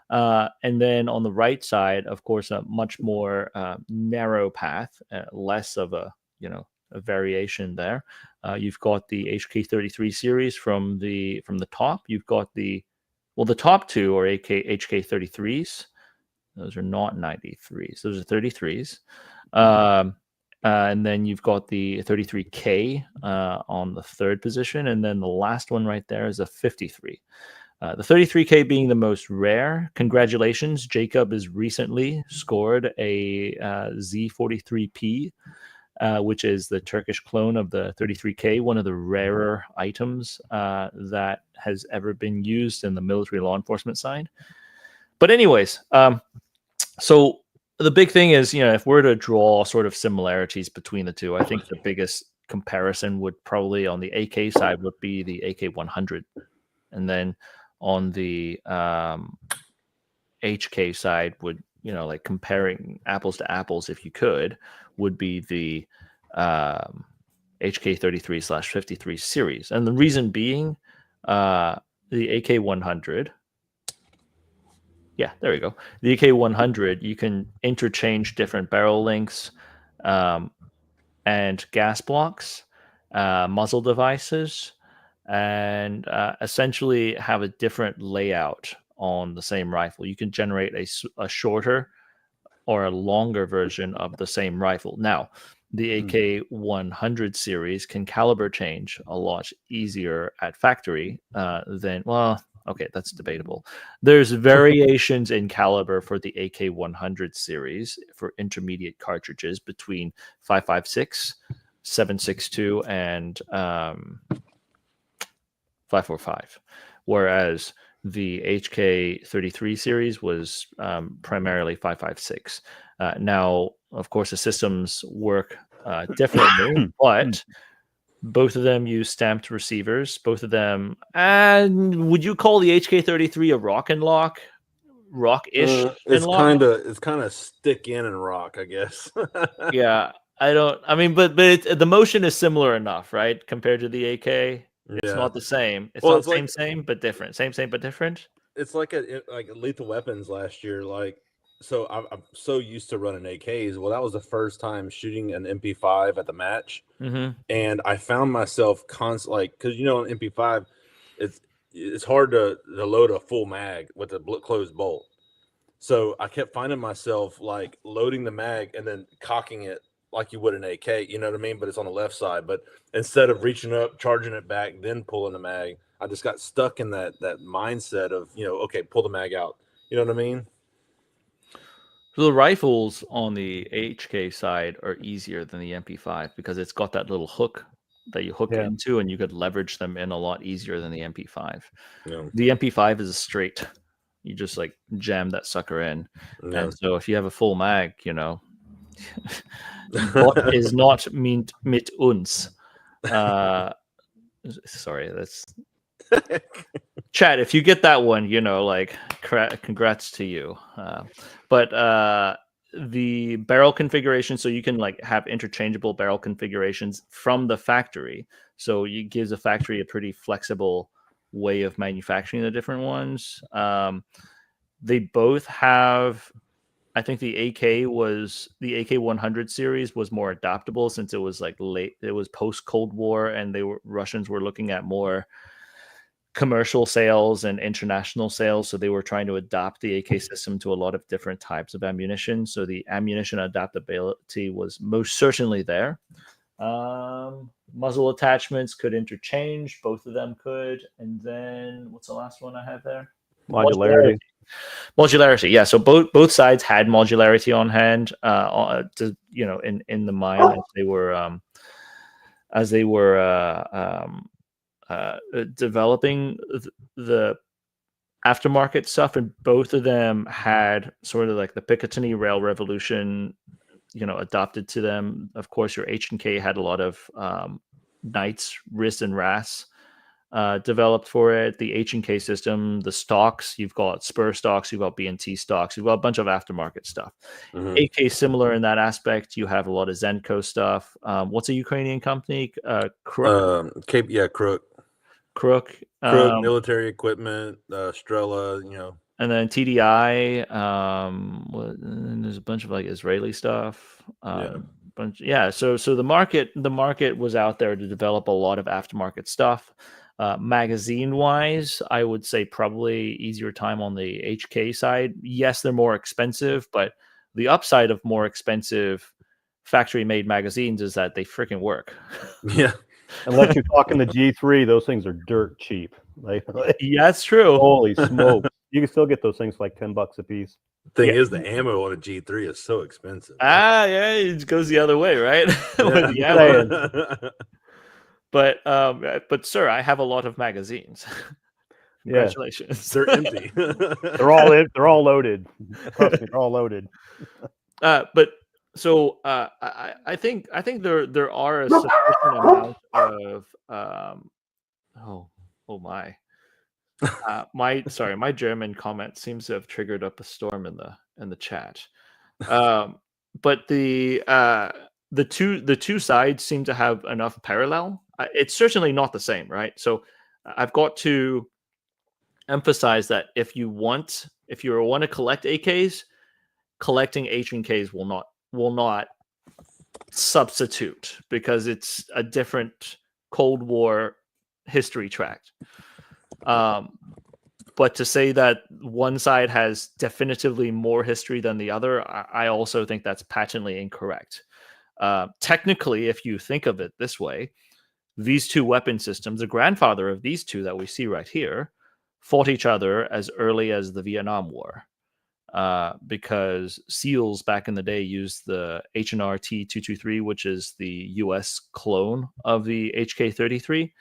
And then on the right side, of course, a much more narrow path, less of a variation there. You've got the HK33 series from the top. You've got the top two are HK33s. Those are not 93s. Those are 33s. And then you've got the 33K on the third position, and then the last one right there is a 53. The 33K being the most rare. Congratulations, Jacob has recently scored a Z43P, which is the Turkish clone of the 33K, one of the rarer items that has ever been used in the military law enforcement side. But anyways, so the big thing is, if we're to draw sort of similarities between the two, I think the biggest comparison would probably on the AK side would be the AK-100, and then on the HK side would, like comparing apples to apples, if you could, would be the HK33/53 series. And the reason being, the AK-100, yeah, there we go. The AK-100, you can interchange different barrel lengths and gas blocks, muzzle devices, and essentially have a different layout on the same rifle. You can generate a shorter or a longer version of the same rifle. Now, the AK-100 series can caliber change a lot easier at factory than, well, okay, that's debatable. There's variations in caliber for the AK-100 series for intermediate cartridges between 5.56, 7.62, and 5.45, whereas the HK33 series was primarily 5.56. Now, of course, the systems work differently, but both of them use stamped receivers. Both of them, and would you call the HK33 a rock and lock, rock-ish? It's lock? kind of stick in and rock, I guess. Yeah, I mean, but the motion is similar enough, right? Compared to the AK, it's not the same. It's not the same, but different. Same, but different. It's like Lethal Weapons last year. Like, so I'm so used to running AKs. Well, that was the first time shooting an MP5 at the match, and I found myself constantly, because on MP5, it's hard to load a full mag with a closed bolt. So I kept finding myself like loading the mag and then cocking it like you would an AK, you know what I mean? But it's on the left side. But instead of reaching up, charging it back, then pulling the mag, I just got stuck in that mindset of, okay, pull the mag out. You know what I mean? So the rifles on the HK side are easier than the MP5 because it's got that little hook that you hook into, and you could leverage them in a lot easier than the MP5. Yeah. The MP5 is straight. You just like jam that sucker in. Yeah. And so if you have a full mag, what is not mit uns. Sorry, that's Chad, if you get that one, congrats to you. But the barrel configuration, so you can like have interchangeable barrel configurations from the factory. So it gives the factory a pretty flexible way of manufacturing the different ones. They both have, I think the AK-100 series was more adaptable since it was like late. It was post Cold War, and Russians were looking at more commercial sales and international sales, so they were trying to adapt the AK system to a lot of different types of ammunition. So the ammunition adaptability was most certainly there. Muzzle attachments could interchange, both of them could. And then what's the last one I have there? Modularity, yeah. So both sides had modularity on hand, in the mind as they were developing the aftermarket stuff, and both of them had sort of like the Picatinny rail revolution, adopted to them. Of course, your H&K had a lot of Knights, RIS, and RAS developed for it. The H&K system, the stocks, you've got Spur stocks, you've got B&T stocks, you've got a bunch of aftermarket stuff. AK similar in that aspect. You have a lot of Zenko stuff. What's a Ukrainian company? Crook. Crook. Crook. Military equipment, Strela, And then TDI. And there's a bunch of like Israeli stuff. So the market was out there to develop a lot of aftermarket stuff. Magazine wise, I would say probably easier time on the HK side. Yes, they're more expensive, but the upside of more expensive factory made magazines is that they freaking work. Yeah. Unless you're talking the G3, those things are dirt cheap. Yeah, that's true. Holy smoke. You can still get those things for like $10 a piece. Thing is, the ammo on a G3 is so expensive. Yeah, it goes the other way, right? But sir, I have a lot of magazines. Congratulations. They're empty. They're all loaded. Trust me, they're all loaded. So I think there are a sufficient amount of my German comment seems to have triggered up a storm in the chat. But the two sides seem to have enough parallel. It's certainly not the same, right? So I've got to emphasize that if you want to collect AKs, collecting H&Ks will not substitute, because it's a different Cold War history tract. But to say that one side has definitively more history than the other, I also think that's patently incorrect. Technically, if you think of it this way, these two weapon systems, the grandfather of these two that we see right here, fought each other as early as the Vietnam War. Because SEALs back in the day used the H&R T223, which is the US clone of the HK33,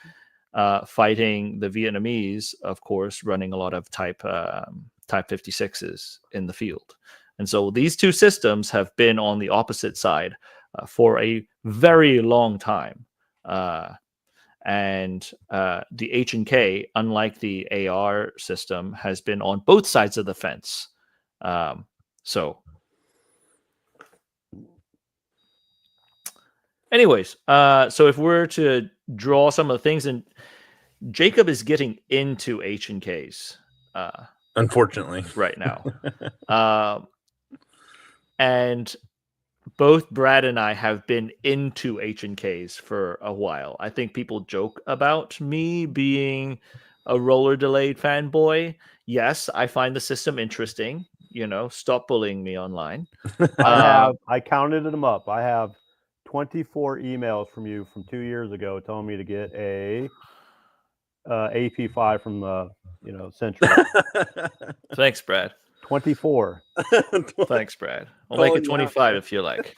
fighting the Vietnamese, of course, running a lot of Type 56s in the field. And so these two systems have been on the opposite side for a very long time. And the H&K, unlike the AR system, has been on both sides of the fence. Anyways, so if we're to draw some of the things, and Jacob is getting into H&Ks, unfortunately, right now. And both Brad and I have been into H&Ks for a while. I think people joke about me being a roller delayed fanboy. Yes, I find the system interesting. Stop bullying me online. I counted them up. I have 24 emails from you from 2 years ago telling me to get a AP5 from the Century. Thanks, Brad. 24. Thanks, Brad. I'll make it 25 if you like.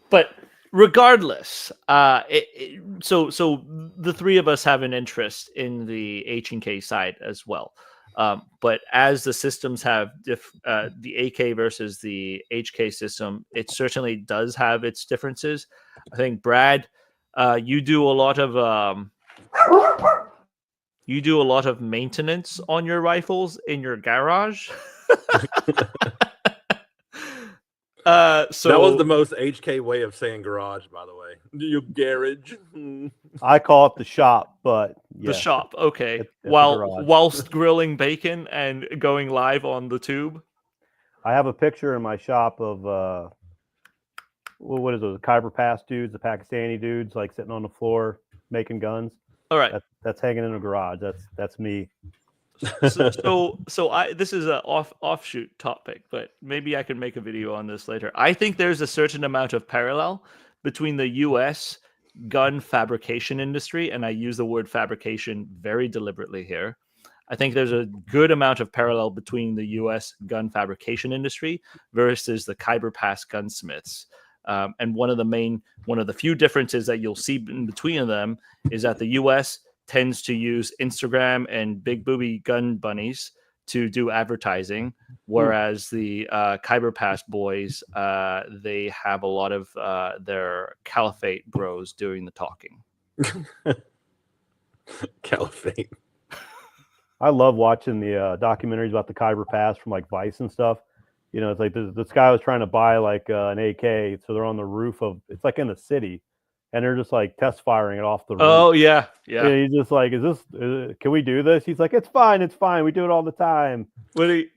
But regardless, so the three of us have an interest in the H&K side as well. But as the systems have the AK versus the HK system, it certainly does have its differences. I think, Brad, you do a lot of maintenance on your rifles in your garage. So that was the most HK way of saying garage, by the way. Your garage. I call it the shop, but the shop. Okay. It's Whilst grilling bacon and going live on the tube. I have a picture in my shop of what is it? The Khyber Pass dudes, the Pakistani dudes, like sitting on the floor making guns. All right. That's hanging in a garage. That's me. So this is an offshoot topic, but maybe I can make a video on this later. I think there's a certain amount of parallel between the U.S. gun fabrication industry, and I use the word fabrication very deliberately here. I think there's a good amount of parallel between the U.S. gun fabrication industry versus the Khyber Pass gunsmiths. And one of the few differences that you'll see in between them is that the U.S. tends to use Instagram and big booby gun bunnies to do advertising, whereas the Khyber Pass boys, they have a lot of their caliphate bros doing the talking. Caliphate. I love watching the documentaries about the Khyber Pass from like Vice and stuff. You know, it's like this guy was trying to buy like an AK, so they're on the roof of, it's like in the city, and they're just like test firing it off the roof. Oh yeah, Yeah, yeah. he's just like, can we do this? He's like, it's fine, we do it all the time. When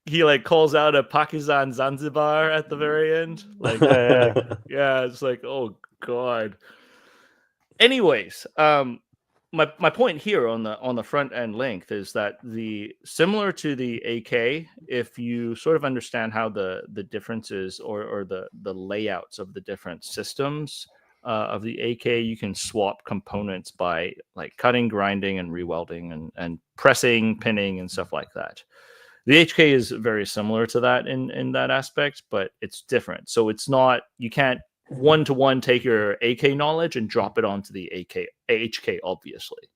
he calls out a Pakistan Zanzibar at the very end. Like, yeah, it's like, oh god. Anyways, my point here on the front end length is that similar to the AK, if you sort of understand how the differences or the layouts of the different systems of the AK, you can swap components by like cutting, grinding, and rewelding and pressing, pinning, and stuff like that. The HK is very similar to that in that aspect, but it's different. So it's not, you can't one-to-one take your AK knowledge and drop it onto the HK, obviously.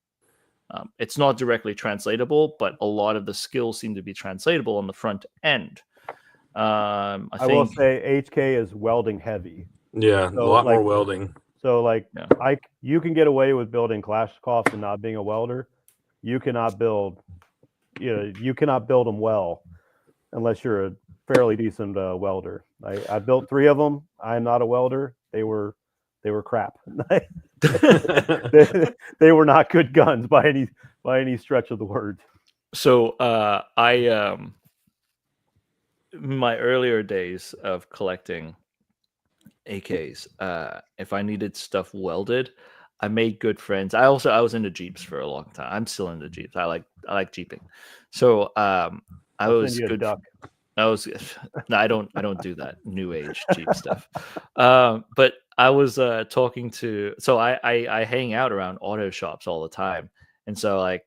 It's not directly translatable, but a lot of the skills seem to be translatable on the front end. I will say HK is welding heavy. Yeah, So, a lot like, more welding. So like, yeah. You can get away with building Kalashnikovs and not being a welder. You cannot build, you cannot build them well unless you're a fairly decent welder. I built 3 of them. I'm not a welder. They were crap. they were not good guns by any stretch of the word. So my earlier days of collecting AKs, if I needed stuff welded, I made good friends. I was into Jeeps for a long time. I'm still into Jeeps. I like Jeeping. So I was good. No, I don't do that new age Jeep stuff. But I was talking to, so I hang out around auto shops all the time. And so, like,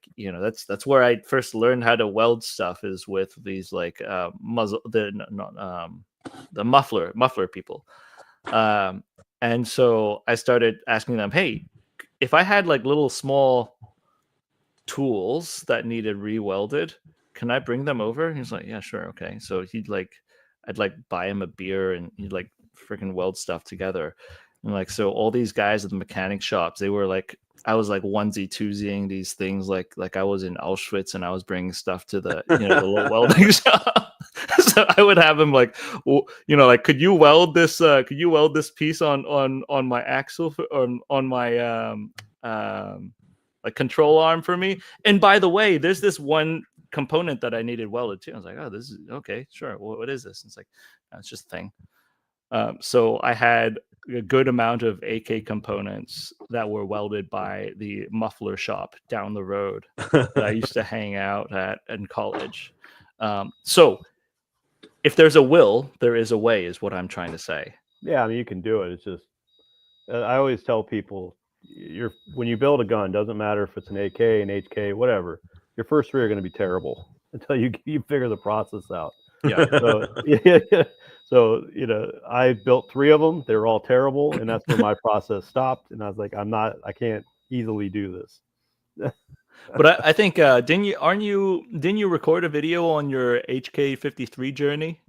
that's where I first learned how to weld stuff, is with these like the muffler people. And so I started asking them, hey, if I had like little small tools that needed re-welded, can I bring them over? He's like, yeah, sure, okay. So I'd like buy him a beer and he'd like freaking weld stuff together. And like, so all these guys at the mechanic shops, they were like, I was like onesie twosieing these things like I was in Auschwitz and I was bringing stuff to the the little welding shop. So I would have him like, like, could you weld this piece on my axle on my like control arm for me? And by the way, there's this one component that I needed welded too. I was like, oh, this is okay, sure. What is this? And it's like, no, it's just a thing. So I had a good amount of AK components that were welded by the muffler shop down the road that I used to hang out at in college. So if there's a will, there is a way, is what I'm trying to say. Yeah, I mean, you can do it. It's just, I always tell people, when you build a gun, doesn't matter if it's an AK, an HK, whatever, your first 3 are going to be terrible until you figure the process out. Yeah. So, I built 3 of them. They were all terrible, and that's where my process stopped. And I was like, I can't easily do this. But I think didn't you record a video on your HK53 journey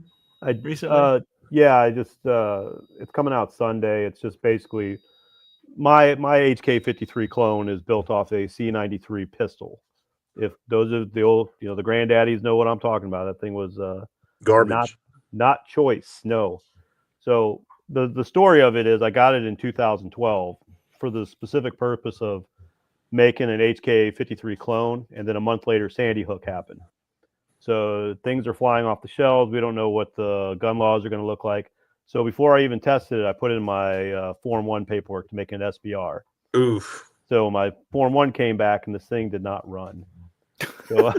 recently? Yeah, I just it's coming out Sunday. It's just basically my HK53 clone is built off a C93 pistol. If those are the old, the granddaddies know what I'm talking about. That thing was garbage. Not choice, no. So the story of it is, I got it in 2012 for the specific purpose of making an HK53 clone, and then a month later Sandy Hook happened. So things are flying off the shelves. We don't know what the gun laws are going to look like. So before I even tested it, I put in my Form 1 paperwork to make an SBR. Oof. So my Form 1 came back and this thing did not run. So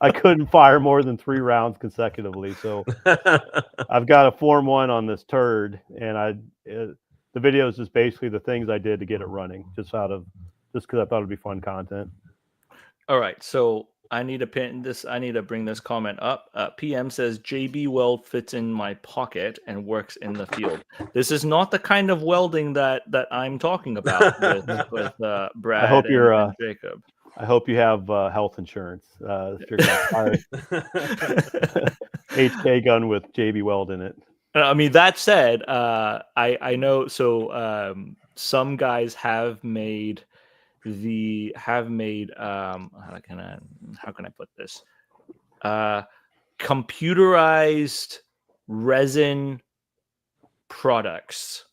I couldn't fire more than 3 rounds consecutively. So I've got a Form 1 on this turd, and the video is just basically the things I did to get it running, just because I thought it'd be fun content. All right, so I need to bring this comment up. PM says JB Weld fits in my pocket and works in the field. This is not the kind of welding that I'm talking about with Brad and Jacob. I hope you have health insurance. If you're gonna fire HK gun with JB Weld in it. I mean, that said, I know. So some guys have made made how can I put this? Computerized resin products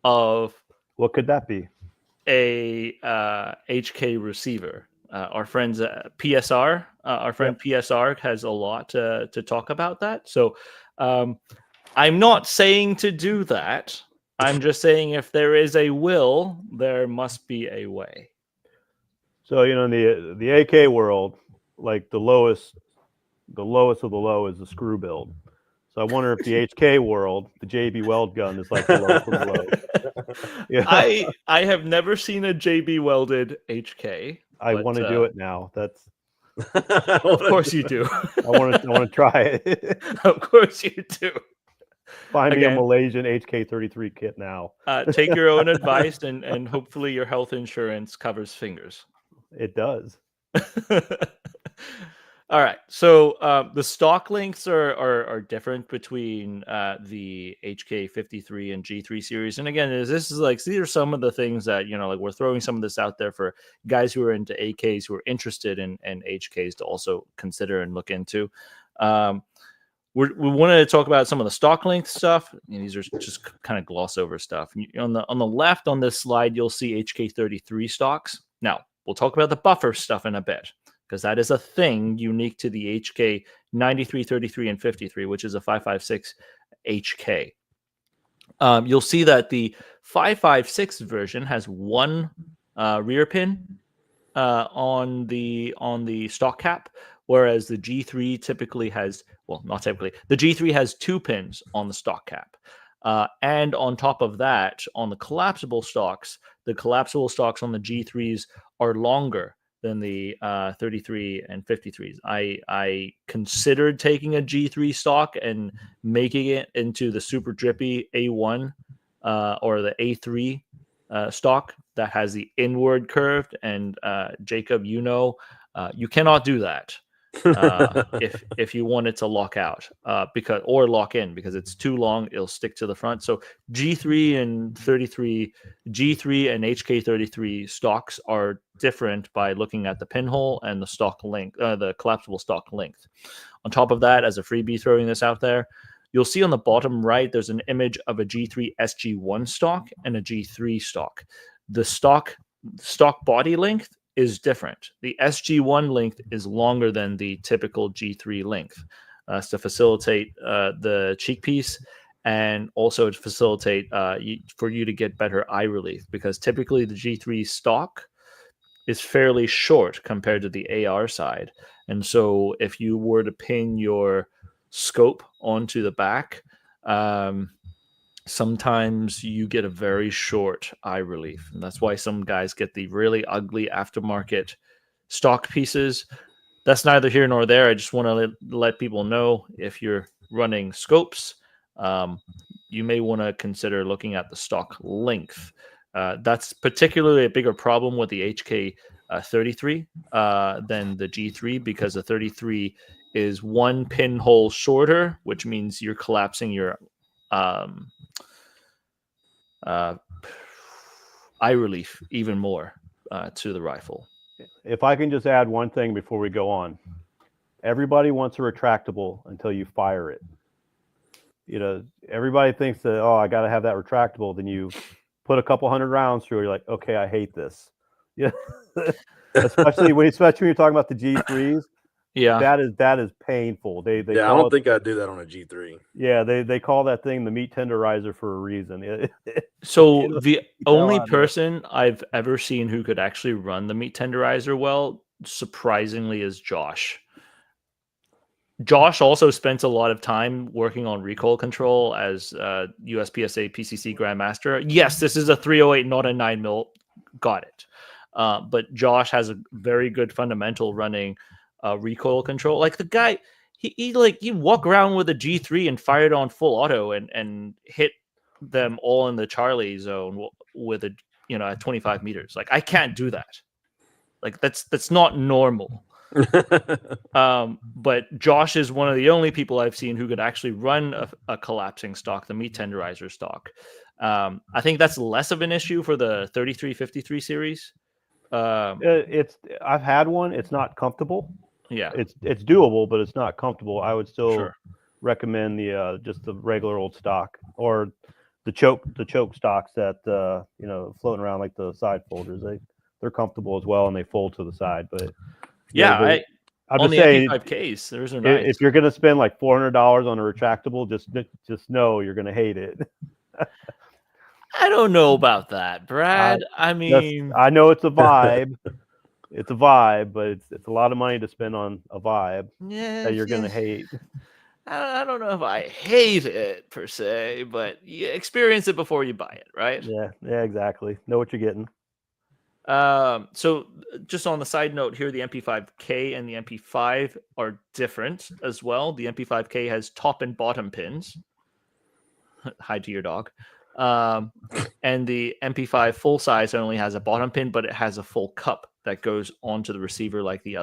of What could that be? a HK receiver. Our friends PSR, our friend PSR has a lot to talk about that. So I'm not saying to do that. I'm just saying if there is a will, there must be a way. So in the AK world, like the lowest of the low is the screw build. So I wonder if the HK world, the JB Weld gun, is like the lowest of the low. Yeah, I have never seen a JB welded HK. I want to do it now. That's of course you do. I want to try it. Of course you do. Find me a Malaysian HK33 kit now. Take your own advice, and hopefully your health insurance covers fingers. It does. All right. So the stock lengths are different between the HK53 and G3 series. And again, these are some of the things that, like we're throwing some of this out there for guys who are into AKs, who are interested in HKs to also consider and look into. We wanted to talk about some of the stock length stuff. These are just kind of gloss over stuff. On the left on this slide, you'll see HK33 stocks. Now, we'll talk about the buffer stuff in a bit, because that is a thing unique to the HK 93, 33, and 53, which is a 5.56 HK. You'll see that the 5.56 version has one rear pin on the stock cap, whereas the G3 typically has, well, not typically, the G3 has 2 pins on the stock cap. And on top of that, on the collapsible stocks on the G3s are longer than the 33 and 53s. I considered taking a G3 stock and making it into the super drippy A1 or the A3 stock that has the inward curved. And Jacob, you cannot do that if you want it to lock out or lock in, because it's too long, it'll stick to the front. So G3 and HK33 stocks are different by looking at the pinhole and the stock length, the collapsible stock length. On top of that, as a freebie throwing this out there, you'll see on the bottom right there's an image of a G3 SG1 stock and a G3 stock. The stock body length is different. The SG1 length is longer than the typical G3 length to facilitate the cheek piece, and also to facilitate for you to get better eye relief, because typically the G3 stock is fairly short compared to the AR side. And so if you were to pin your scope onto the back, sometimes you get a very short eye relief. And that's why some guys get the really ugly aftermarket stock pieces. That's neither here nor there. I just want to let people know, if you're running scopes, you may want to consider looking at the stock length. That's particularly a bigger problem with the HK33 than the G3, because the 33 is one pinhole shorter, which means you're collapsing your eye relief even more to the rifle. If I can just add one thing before we go on. Everybody wants a retractable until you fire it. Everybody thinks that, oh, I got to have that retractable. Then you put a couple hundred rounds through, you're like, okay, I hate this. Yeah. especially when you're talking about the G3s. Yeah, that is painful. They I don't think I'd do that on a G3. Yeah, they call that thing the meat tenderizer for a reason. So the only person I've ever seen who could actually run the meat tenderizer well, surprisingly, is Josh. Josh also spent a lot of time working on recoil control as USPSA PCC Grandmaster. Yes, this is a 308, not a 9mm. Got it. But Josh has a very good fundamental running recoil control. Like the guy, he walk around with a G3 and fire it on full auto and hit them all in the Charlie zone with a at 25 meters. Like, I can't do that. Like, that's not normal. But Josh is one of the only people I've seen who could actually run a collapsing stock, the meat tenderizer stock. I think that's less of an issue for the 33-53 series. I've had one. It's not comfortable. Yeah, It's doable, but it's not comfortable. I would still sure. recommend the just the regular old stock or the choke stocks that floating around like the side folders. They're comfortable as well and they fold to the side. But Yeah, I'm on just the saying, MP5Ks, those are nice. if you're gonna spend like $400 on a retractable, just know you're gonna hate it. I don't know about that, Brad. I That's, mean, I know it's a vibe. It's a vibe, but it's a lot of money to spend on a vibe yeah, that you're gonna hate. I don't know if I hate it per se, but you experience it before you buy it, right? Yeah, exactly. Know what you're getting. So just on the side note here, the MP5K and the MP5 are different as well. The MP5K has top and bottom pins. Hi to your dog. And the MP5 full size only has a bottom pin, but it has a full cup that goes onto the receiver like the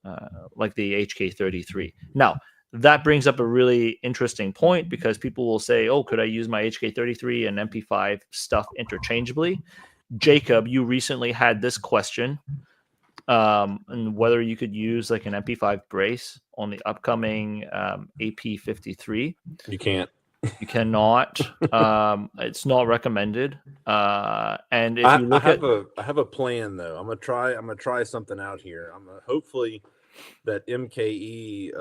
HK33. Now, that brings up a really interesting point because people will say, oh, could I use my HK33 and MP5 stuff interchangeably? Jacob, you recently had this question, and whether you could use like an MP5 brace on the upcoming AP53. You can't. You cannot. It's not recommended. And if you look I have a plan though. I'm gonna try something out here. Hopefully that MKE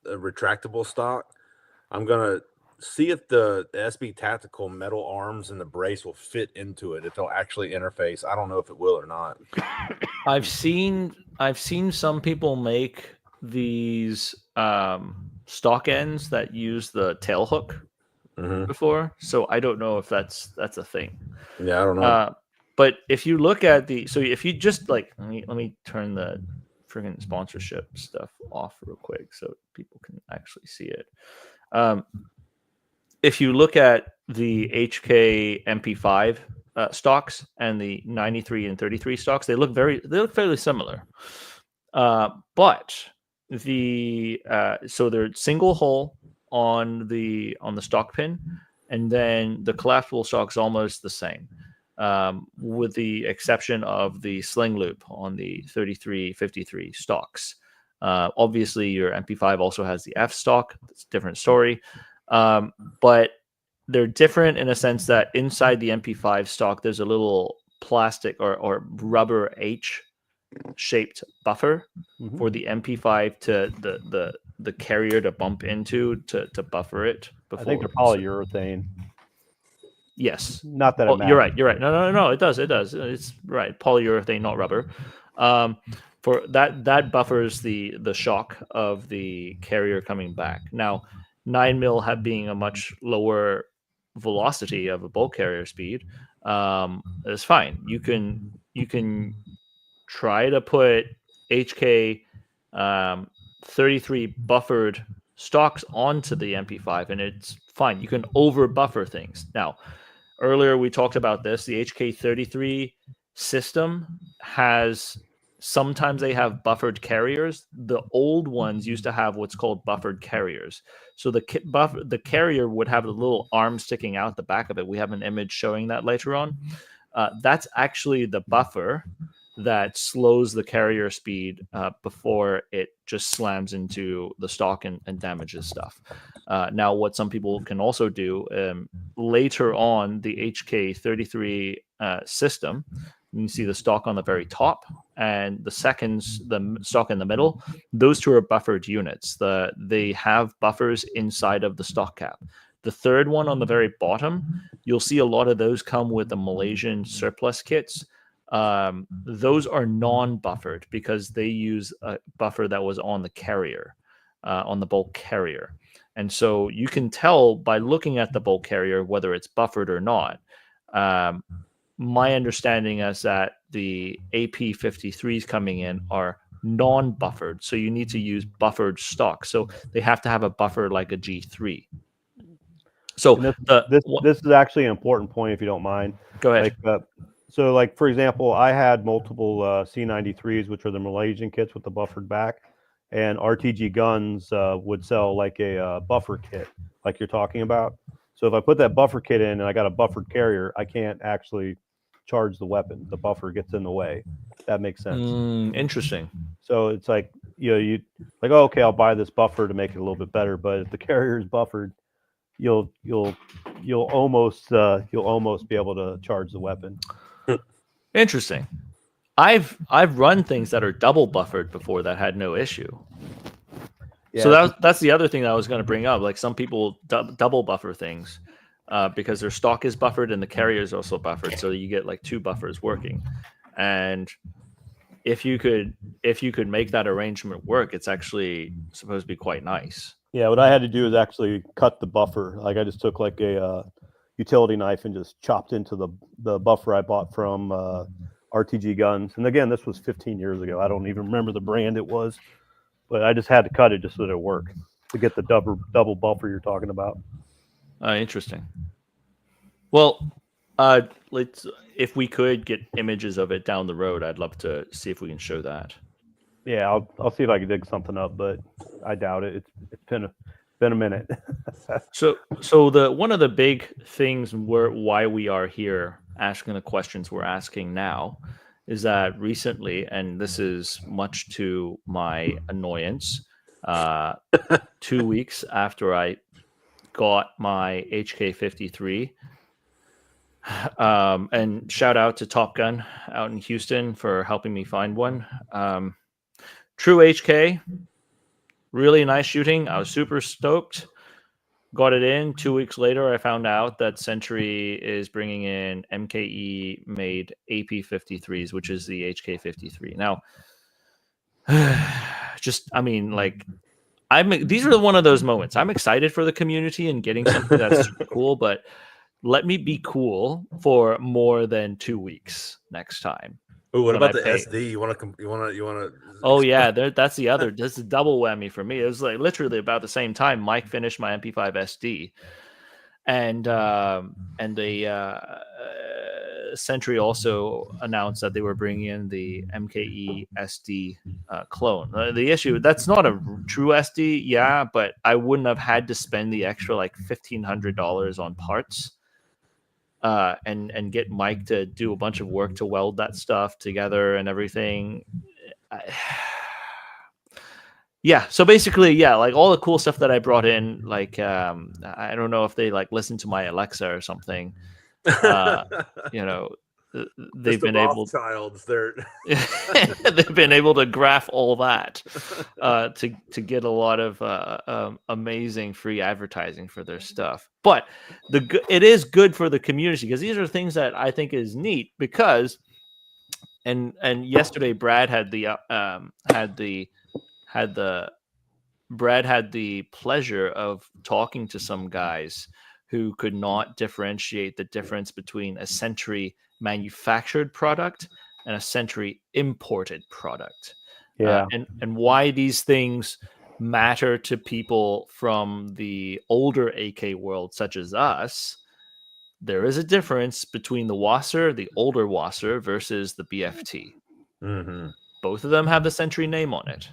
a retractable stock. I'm gonna see if the SB Tactical metal arms and the brace will fit into it. If they'll actually interface. I don't know if it will or not. I've seen some people make these stock ends that use the tail hook before, so I don't know if that's a thing. Yeah, I don't know. But if you look at if you just like let me turn the friggin' sponsorship stuff off real quick so people can actually see it. If you look at the HK MP5 stocks and the 93 and 33 stocks, they look fairly similar. But so they're single hole on the stock pin, and then the collapsible stock is almost the same, with the exception of the sling loop on the 33-53 stocks. Obviously, your MP5 also has the F stock. It's a different story. But they're different in a sense that inside the MP5 stock, there's a little plastic or rubber H shaped buffer for the MP5 to the carrier to bump into to buffer it. I think they're polyurethane. Yes. Not that it matters. You're right. No. It does. It's right. Polyurethane, not rubber. For that buffers the shock of the carrier coming back. Now, 9 mil being a much lower velocity of a bulk carrier speed, is fine. You can try to put HK 33 buffered stocks onto the MP5, and it's fine. You can over buffer things. Now, earlier we talked about this. The HK33 system sometimes they have buffered carriers. The old ones used to have what's called buffered carriers. So the carrier would have a little arm sticking out the back of it. We have an image showing that later on. That's actually the buffer that slows the carrier speed before it just slams into the stock and damages stuff. Now, what some people can also do later on, the HK33 system, you see the stock on the very top and the stock in the middle. Those two are buffered units. They have buffers inside of the stock cap. The third one on the very bottom, you'll see a lot of those come with the Malaysian surplus kits. Those are non-buffered because they use a buffer that was on the carrier, on the bulk carrier. And so you can tell by looking at the bulk carrier whether it's buffered or not. My understanding is that the AP53s coming in are non-buffered, so you need to use buffered stock. So they have to have a buffer like a G3. So this is actually an important point, if you don't mind. Go ahead. So, for example, I had multiple C93s, which are the Malaysian kits with the buffered back, and RTG Guns would sell like a buffer kit, like you're talking about. So if I put that buffer kit in and I got a buffered carrier, I can't actually charge the weapon. The buffer gets in the way. That makes sense. Interesting. So it's like, you like, oh, okay, I'll buy this buffer to make it a little bit better. But if the carrier is buffered, you'll almost be able to charge the weapon. Interesting. I've run things that are double buffered before that had no issue. Yeah, So that's the other thing that I was going to bring up. Like some people double buffer things because their stock is buffered and the carrier is also buffered, so you get like two buffers working. And if you could make that arrangement work, it's actually supposed to be quite nice. Yeah, what I had to do is actually cut the buffer. Like I just took like a utility knife and just chopped into the buffer I bought from RTG Guns. And again, this was 15 years ago. I don't even remember the brand it was, but I just had to cut it just so that it worked to get the double buffer you're talking about. Interesting. Well, let's, if we could get images of it down the road, I'd love to see if we can show that. Yeah, I'll see if I can dig something up, but I doubt it. It's been a minute. So the one of the big things why we are here asking the questions we're asking now is that recently, and this is much to my annoyance, 2 weeks after I got my HK33, and shout out to Top Gun out in Houston for helping me find one. True HK, really nice shooting. I was super stoked. Got it in. 2 weeks later, I found out that Century is bringing in MKE made AP53s, which is the HK53. Now, these are one of those moments. I'm excited for the community and getting something that's super cool, but let me be cool for more than 2 weeks next time. Oh, what about the SD? You want to? Oh yeah, that's the other. That's a double whammy for me. It was like literally about the same time Mike finished my MP5 SD, and the Century also announced that they were bringing in the MKE SD clone. The issue, that's not a true SD, yeah, but I wouldn't have had to spend the extra like $1,500 on parts. And get Mike to do a bunch of work to weld that stuff together and everything. Yeah, so basically, yeah, like all the cool stuff that I brought in, like I don't know if they like listen to my Alexa or something. They've been able they've been able to graph all that to get a lot of amazing free advertising for their stuff. But it is good for the community because these are things that I think is neat because and yesterday Brad had the pleasure of talking to some guys who could not differentiate the difference between a Century manufactured product and a Century imported product. Yeah. And why these things matter to people from the older AK world, such as us. There is a difference between the Wasser, the older Wasser, versus the BFT. Mm-hmm. Both of them have the Century name on it.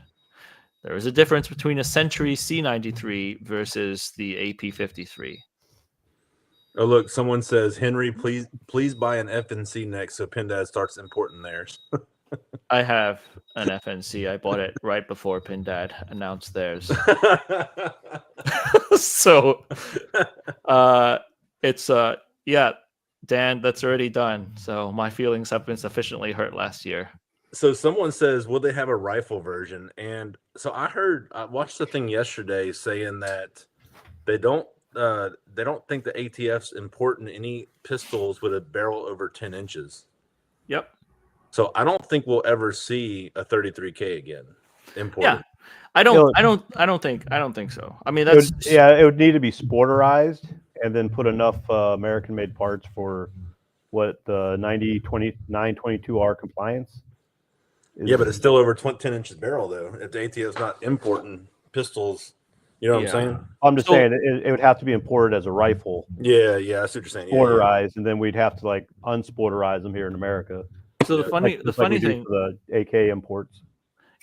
There is a difference between a Century C93 versus the AP53. Oh, look, someone says, Henry, please buy an FNC next so Pindad starts importing theirs. I have an FNC. I bought it right before Pindad announced theirs. So it's yeah, Dan, that's already done. So my feelings have been sufficiently hurt last year. So someone says, will they have a rifle version? And so I watched the thing yesterday saying that they don't think the ATF's important any pistols with a barrel over 10 inches. Yep. So I don't think we'll ever see a 33K again imported. Yeah. I don't think so. I mean, that's it would need to be sporterized and then put enough American made parts for what the 922R compliance is. Yeah, but it's still over 10 inches barrel though. If the ATF's not importing pistols, you know what I'm saying? I'm just saying it would have to be imported as a rifle. Yeah, that's what you're saying. Sporterized, and then we'd have to like unsporterize them here in America. So the funny thing, for the AK imports.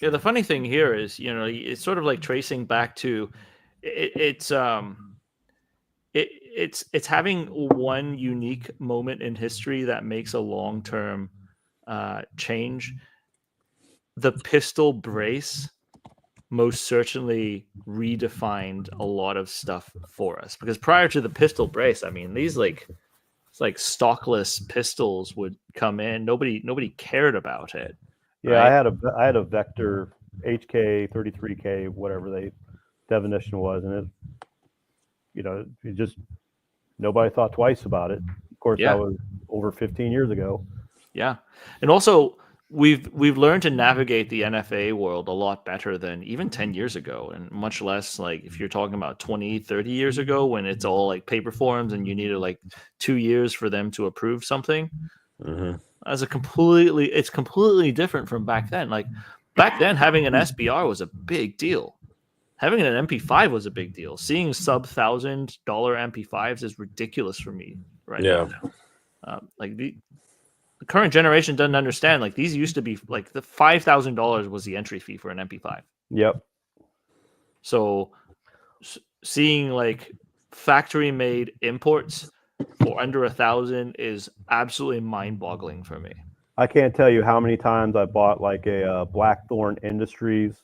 Yeah, the funny thing here is, it's sort of like tracing back to it's it's having one unique moment in history that makes a long-term change. The pistol brace most certainly redefined a lot of stuff for us, because prior to the pistol brace, I mean, these it's like stockless pistols would come in. Nobody cared about it. Yeah, Right? I had a Vector HK33K, whatever the definition was, and it, it just nobody thought twice about it. Of course, Yeah. that was over 15 years ago. Yeah. And also we've learned to navigate the NFA world a lot better than even 10 years ago, and much less like if you're talking about 20, 30 years ago when it's all like paper forms and you needed like 2 years for them to approve something. Mm-hmm. It's completely different from back then. Like back then, having an SBR was a big deal. Having an MP5 was a big deal. Seeing sub $1,000 MP5s is ridiculous for me right Yeah. now. Like the current generation doesn't understand. Like these used to be like the $5,000 was the entry fee for an MP5. Yep. So seeing like factory made imports for under 1,000 is absolutely mind boggling for me. I can't tell you how many times I bought like a Blackthorn Industries,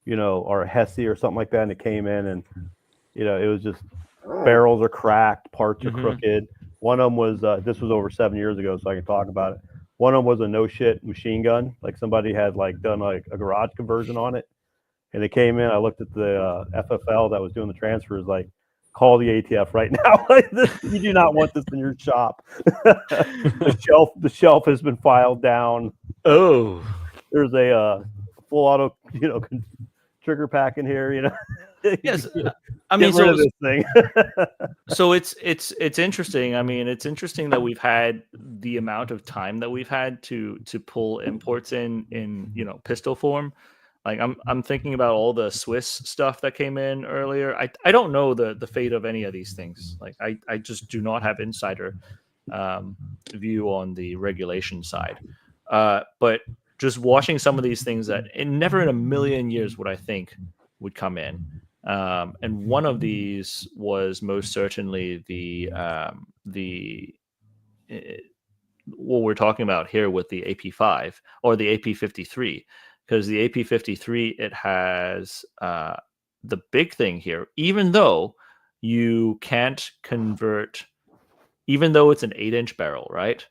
or a Hesse or something like that, and it came in, and it was just barrels are cracked, parts are crooked. One of them was this was over 7 years ago, so I can talk about it. One of them was a no shit machine gun, like somebody had like done like a garage conversion on it, and it came in. I looked at the FFL that was doing the transfers, like, call the ATF right now. You do not want this in your shop. The shelf has been filed down. Oh, There's a full auto, trigger pack in here. yes. I Get mean, rid of this thing. So it's interesting. I mean, it's interesting that we've had the amount of time that we've had to pull imports in pistol form. Like I'm thinking about all the Swiss stuff that came in earlier. I don't know the fate of any of these things. Like I just do not have insider view on the regulation side. But just watching some of these things that never in a million years would I think would come in. And one of these was most certainly what we're talking about here with the AP5 or the AP53, because the AP53, it has the big thing here, even though you can't convert, even though it's an 8-inch barrel, right?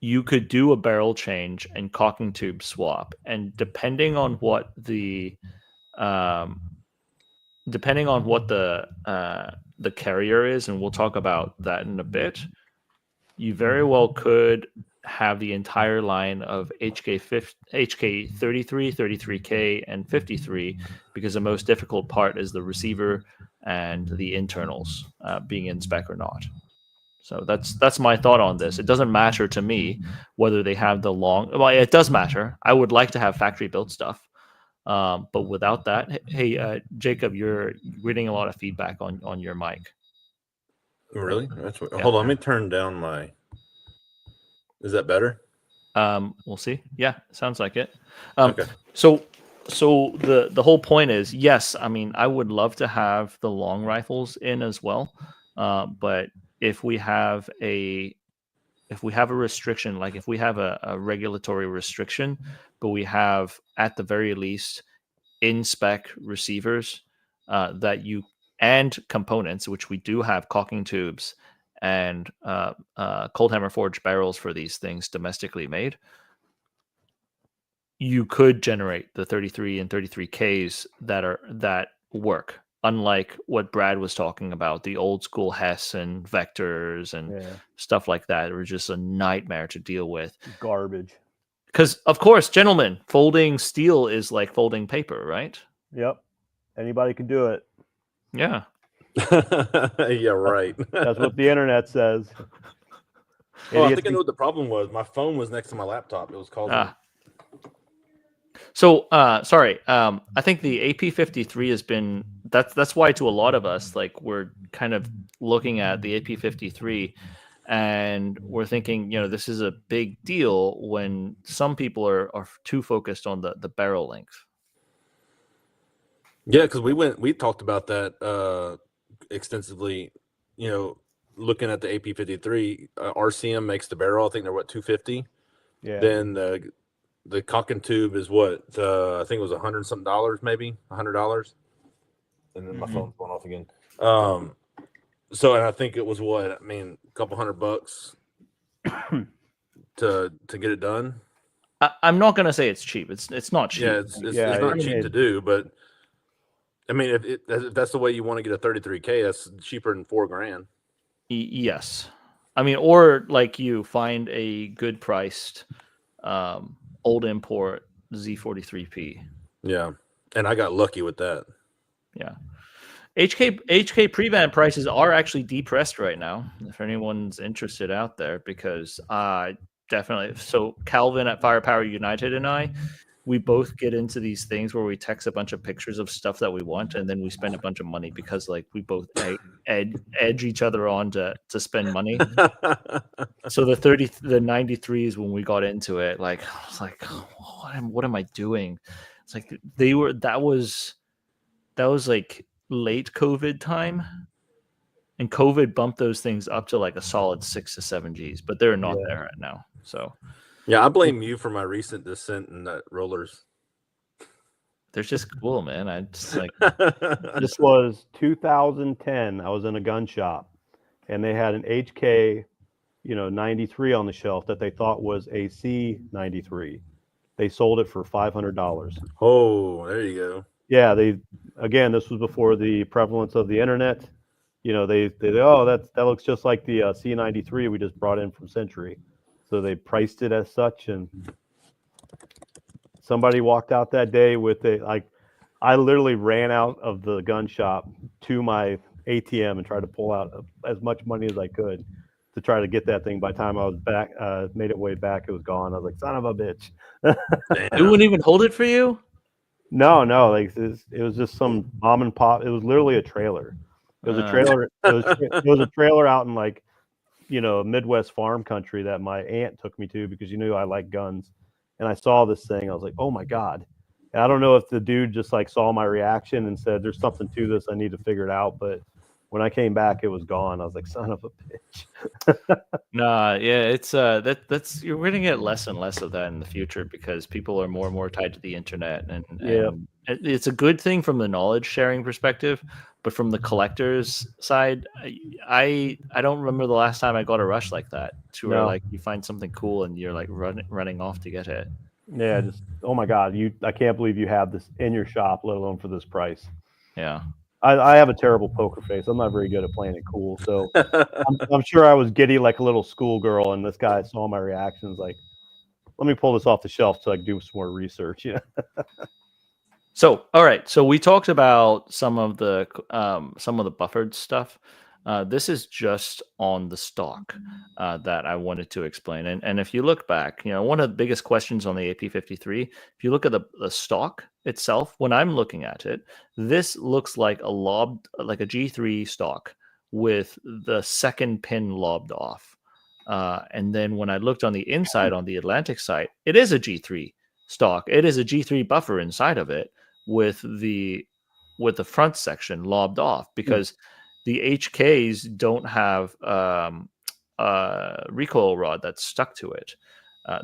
You could do a barrel change and cocking tube swap, and depending on what the carrier is, and we'll talk about that in a bit, you very well could have the entire line of HK33, 33K, and 53, because the most difficult part is the receiver and the internals being in spec or not. So that's my thought on this. It doesn't matter to me whether they have the long. Well, it does matter. I would like to have factory built stuff, but without that, hey, Jacob, you're getting a lot of feedback on your mic. Really? Hold on. Let me turn down my. Is that better? We'll see. Yeah, sounds like it. Okay. So the whole point is, yes, I mean, I would love to have the long rifles in as well, but if we have a restriction, like if we have a regulatory restriction, but we have at the very least in spec receivers and components, which we do have cocking tubes and cold hammer forged barrels for these things domestically made, you could generate the 33 and 33Ks that work. Unlike what Brad was talking about, the old school Hess and Vectors and stuff like that were just a nightmare to deal with. Garbage. Because, of course, gentlemen, folding steel is like folding paper, right? Yep. Anybody can do it. Yeah. Yeah, right. That's what the internet says. Well, I think I know what the problem was. My phone was next to my laptop. It was causing. So, sorry. I think the AP53 has been. That's why to a lot of us, like, we're kind of looking at the AP53, and we're thinking, this is a big deal, when some people are too focused on the barrel length. Yeah, because we talked about that extensively, looking at the AP53, RCM makes the barrel. I think they're what, 250. Yeah. Then the cock and tube is what, I think it was $100 something, maybe $100. And then my phone's going off again. So, and I think it was what, I mean, a couple $100 to get it done. I'm not gonna say it's cheap. It's not cheap. Yeah, it's not cheap to do, but I mean, if that's the way you want to get a 33K, that's cheaper than $4,000. Yes, I mean, or like you find a good priced old import Z43P. Yeah, and I got lucky with that. Yeah, HK pre-band prices are actually depressed right now. If anyone's interested out there, because definitely. So Calvin at Firepower United and we both get into these things where we text a bunch of pictures of stuff that we want, and then we spend a bunch of money because like we both edge each other on to spend money. So the 93s, when we got into it, like I was like, what am I doing? It's like that was like late COVID time, and COVID bumped those things up to like a solid 6 to 7 Gs, but they're not there right now. So yeah, I blame you for my recent descent in that rollers. They're just cool, man. I just like this was 2010. I was in a gun shop, and they had an HK, 93 on the shelf that they thought was a C93. They sold it for $500. Oh, there you go. Yeah, this was before the prevalence of the internet. They that looks just like the C93 we just brought in from Century. So they priced it as such, and somebody walked out that day with I literally ran out of the gun shop to my ATM and tried to pull out as much money as I could to try to get that thing. By the time I was back, made it way back, it was gone. I was like, son of a bitch. It wouldn't even hold it for you? No, like it was just some mom and pop. It was literally a trailer. It was a trailer. It was a trailer out in like, Midwest farm country that my aunt took me to because I like guns. And I saw this thing. I was like, oh my God. And I don't know if the dude just like saw my reaction and said, there's something to this. I need to figure it out. But when I came back, it was gone. I was like, son of a bitch. Nah, yeah, it's that's you're going to get less and less of that in the future because people are more and more tied to the internet, and it's a good thing from the knowledge sharing perspective, but from the collector's side, I don't remember the last time I got a rush like that to where like you find something cool and you're like running off to get it. Yeah, just oh my God, I can't believe you have this in your shop, let alone for this price. Yeah. I have a terrible poker face. I'm not very good at playing it cool. So I'm sure I was giddy like a little schoolgirl, and this guy saw my reactions like, let me pull this off the shelf so I can do some more research. Yeah. So, all right. So we talked about some of the buffered stuff. This is just on the stock that I wanted to explain. And if you look back, one of the biggest questions on the AP53, if you look at the stock itself, when I'm looking at it, this looks like like a G3 stock with the second pin lobbed off. And then when I looked on the inside on the Atlantic side, it is a G3 stock. It is a G3 buffer inside of it with the front section lobbed off because the HKs don't have a recoil rod that's stuck to it.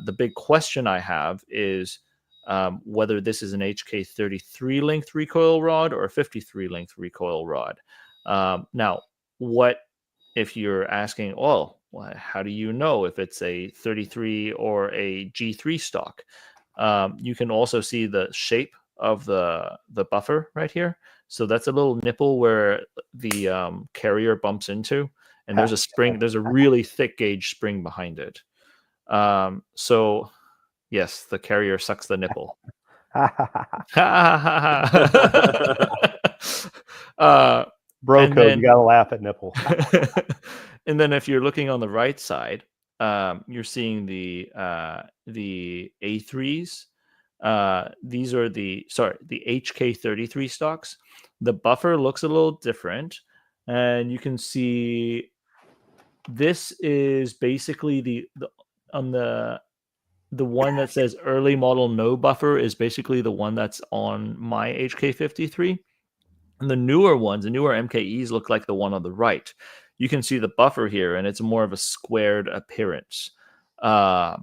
The big question I have is whether this is an HK33 length recoil rod or a 53 length recoil rod. Now, what if you're asking, how do you know if it's a 33 or a G3 stock? You can also see the shape of the buffer right here. So that's a little nipple where the carrier bumps into, and there's a spring. There's a really thick gauge spring behind it. So yes, the carrier sucks the nipple. Bro code, you gotta laugh at nipple. And then if you're looking on the right side, you're seeing the A3s. These are the HK33 stocks. The buffer looks a little different, and you can see this is basically the one that says early model no buffer is basically the one that's on my HK53. And the newer ones, the newer MKEs look like the one on the right. You can see the buffer here, and it's more of a squared appearance. Or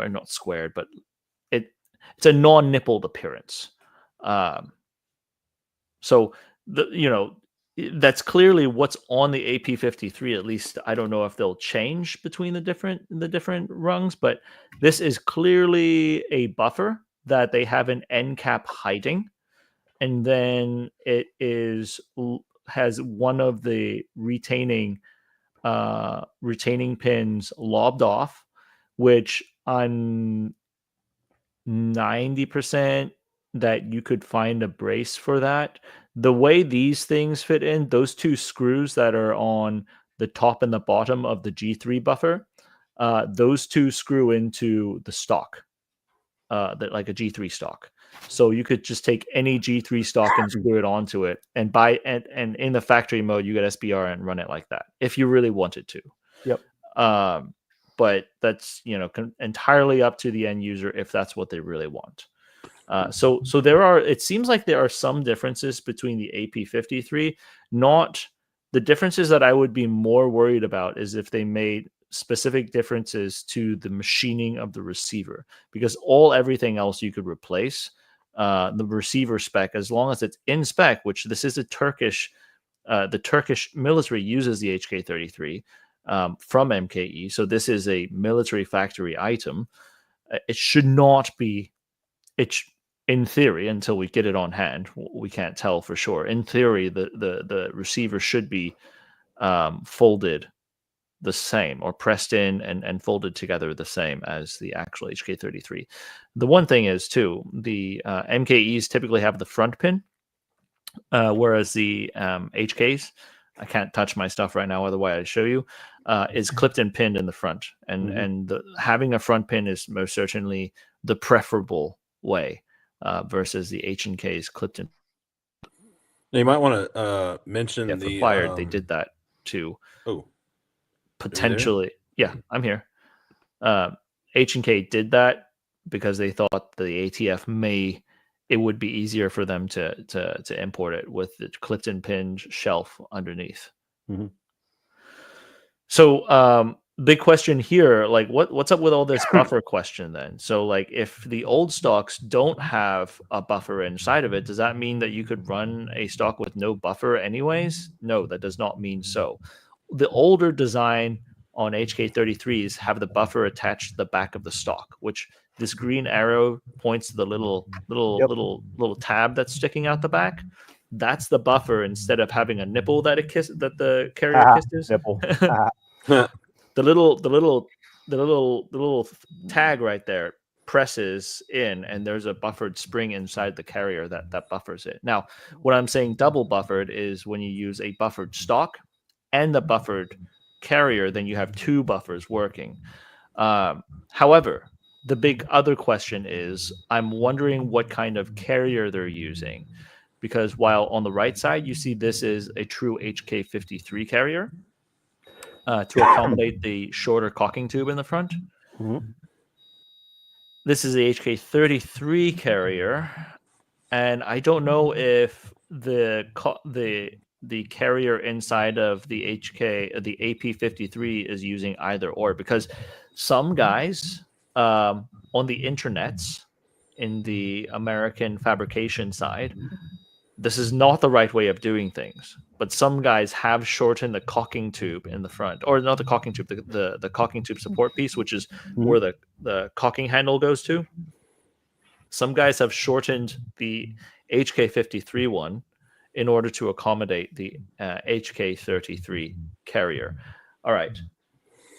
not squared, but it's a non-nippled appearance. So that's clearly what's on the AP53. At least I don't know if they'll change between the different rungs, but this is clearly a buffer that they have an end cap hiding, and then it has one of the retaining pins lobbed off, which I'm 90% that you could find a brace for that. The way these things fit in, those two screws that are on the top and the bottom of the G3 buffer, those two screw into the stock, like a G3 stock. So you could just take any G3 stock and screw it onto it, and and in the factory mode, you get SBR and run it like that if you really wanted to. Yep. But that's entirely up to the end user if that's what they really want. So it seems like there are some differences between the AP53. Not the differences that I would be more worried about is if they made specific differences to the machining of the receiver, because everything else you could replace. The receiver spec, as long as it's in spec, which this is the Turkish military uses the HK33 from MKE, so this is a military factory item. It should not be. In theory, until we get it on hand, we can't tell for sure. In theory, the receiver should be folded the same, or pressed in and folded together the same as the actual HK33. The one thing is too, the MKEs typically have the front pin, whereas the HKs, I can't touch my stuff right now, otherwise I'd show you, is clipped and pinned in the front, and having a front pin is most certainly the preferable way versus the H&Ks clipped in. Now you might want to mention if required, they did that too. Oh, potentially, yeah, I'm here. H&K did that because they thought the ATF it would be easier for them to import it with the clipped and pinned shelf underneath. Mm-hmm. So big question here, like what's up with all this buffer question then? So like if the old stocks don't have a buffer inside of it, does that mean that you could run a stock with no buffer anyways? No, that does not mean so. The older design on HK33s have the buffer attached to the back of the stock, which this green arrow points to the little tab that's sticking out the back. That's the buffer, instead of having a nipple that the carrier kisses. Nipple. The little tag right there presses in, and there's a buffered spring inside the carrier that buffers it. Now, what I'm saying double buffered is when you use a buffered stock and a buffered carrier, then you have two buffers working. However, the big other question is, I'm wondering what kind of carrier they're using, because while on the right side you see this is a true HK53 carrier to accommodate the shorter cocking tube in the front. Mm-hmm. This is the HK33 carrier, and I don't know if the carrier inside of the AP53 is using either or, because some guys on the internets in the American fabrication side, this is not the right way of doing things, but some guys have shortened the cocking tube in the front, or not the cocking tube, the cocking tube support piece, which is where the cocking handle goes to. Some guys have shortened the HK53 one in order to accommodate the HK33 carrier. All right,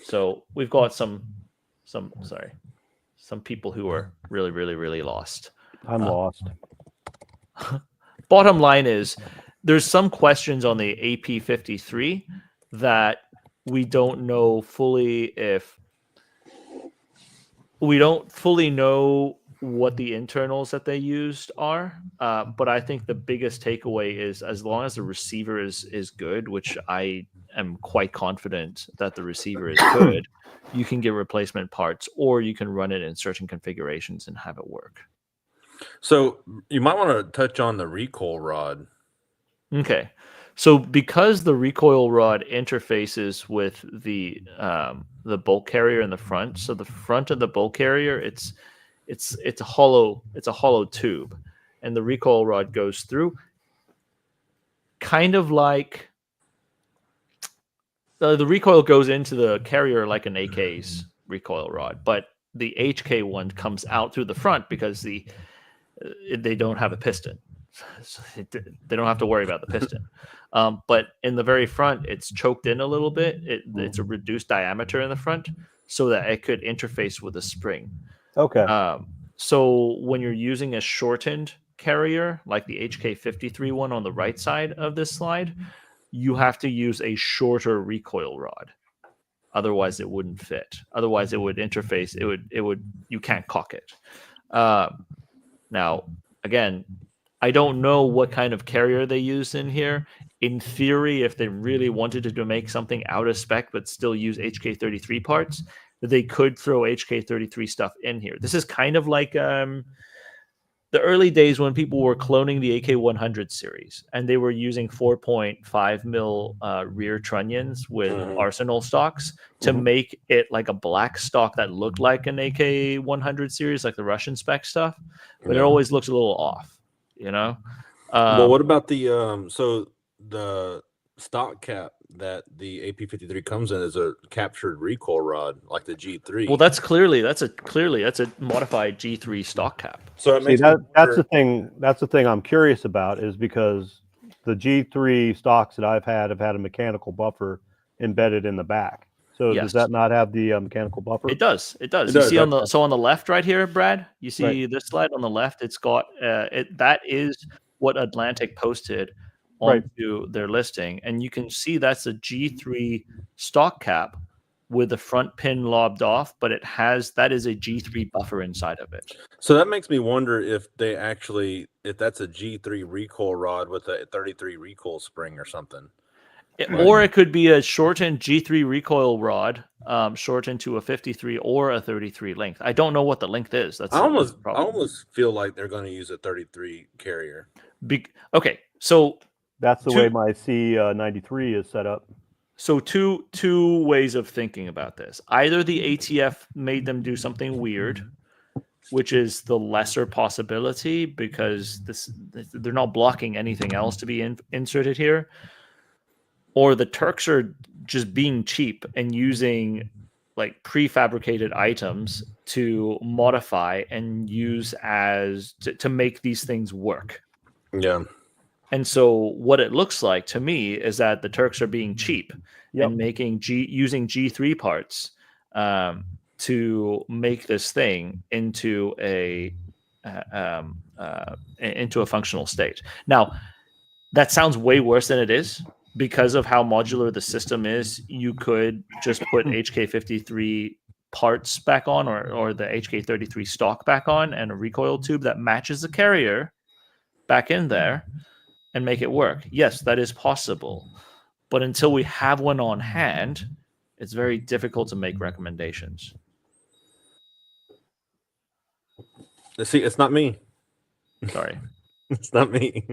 so we've got some people who are really, really, really lost. I'm lost. Bottom line is, there's some questions on the AP53 that we don't know fully know what the internals that they used are. But I think the biggest takeaway is, as long as the receiver is good, which I am quite confident that the receiver is good, you can get replacement parts, or you can run it in certain configurations and have it work. So you might want to touch on the recoil rod. Okay. So because the recoil rod interfaces with the bolt carrier in the front, so the front of the bolt carrier, it's a hollow tube, and the recoil rod goes through, kind of like the recoil goes into the carrier like an AK's recoil rod, but the HK one comes out through the front because they don't have a piston. So they don't have to worry about the piston. But in the very front, it's choked in a little bit. It's a reduced diameter in the front so that it could interface with a spring. Okay. So when you're using a shortened carrier, like the HK53 one on the right side of this slide, you have to use a shorter recoil rod. Otherwise, it wouldn't fit. Otherwise, it would interface. It would. You can't cock it. Now, again, I don't know what kind of carrier they used in here. In theory, if they really wanted to make something out of spec but still use HK33 parts, they could throw HK33 stuff in here. This is kind of like the early days when people were cloning the AK100 series, and they were using 4.5 mil rear trunnions with Arsenal stocks to make it like a black stock that looked like an AK100 series, like the Russian spec stuff, but it always looks a little off, you know? Well, what about the the stock cap that the AP53 comes in is a captured recoil rod like the G3? Well, that's a modified G3 stock cap. So it makes that's the thing. That's the thing I'm curious about, is because the G3 stocks that I've had have had a mechanical buffer embedded in the back. So Yes. does that not have the mechanical buffer? It does. It You does, see on okay. the left right here, Brad. You see this slide on the left. It's got that is what Atlantic posted onto their listing, and you can see that's a G3 stock cap with the front pin lobbed off, but that is a G3 buffer inside of it. So that makes me wonder if if that's a G3 recoil rod with a 33 recoil spring or something. Or it could be a shortened G3 recoil rod, shortened to a 53 or a 33 length. I don't know what the length is. I almost feel like they're going to use a 33 carrier. Okay, so that's the way my C93 is set up. So two ways of thinking about this. Either the ATF made them do something weird, which is the lesser possibility because they're not blocking anything else to be inserted here, or the Turks are just being cheap and using like prefabricated items to modify and use to make these things work. Yeah. And so what it looks like to me is that the Turks are being cheap and using G3 parts to make this thing into a functional state. Now, that sounds way worse than it is because of how modular the system is. You could just put HK53 parts back on or the HK33 stock back on and a recoil tube that matches the carrier back in there and make it work. Yes, that is possible. But until we have one on hand, it's very difficult to make recommendations. See, it's not me. Sorry. It's not me.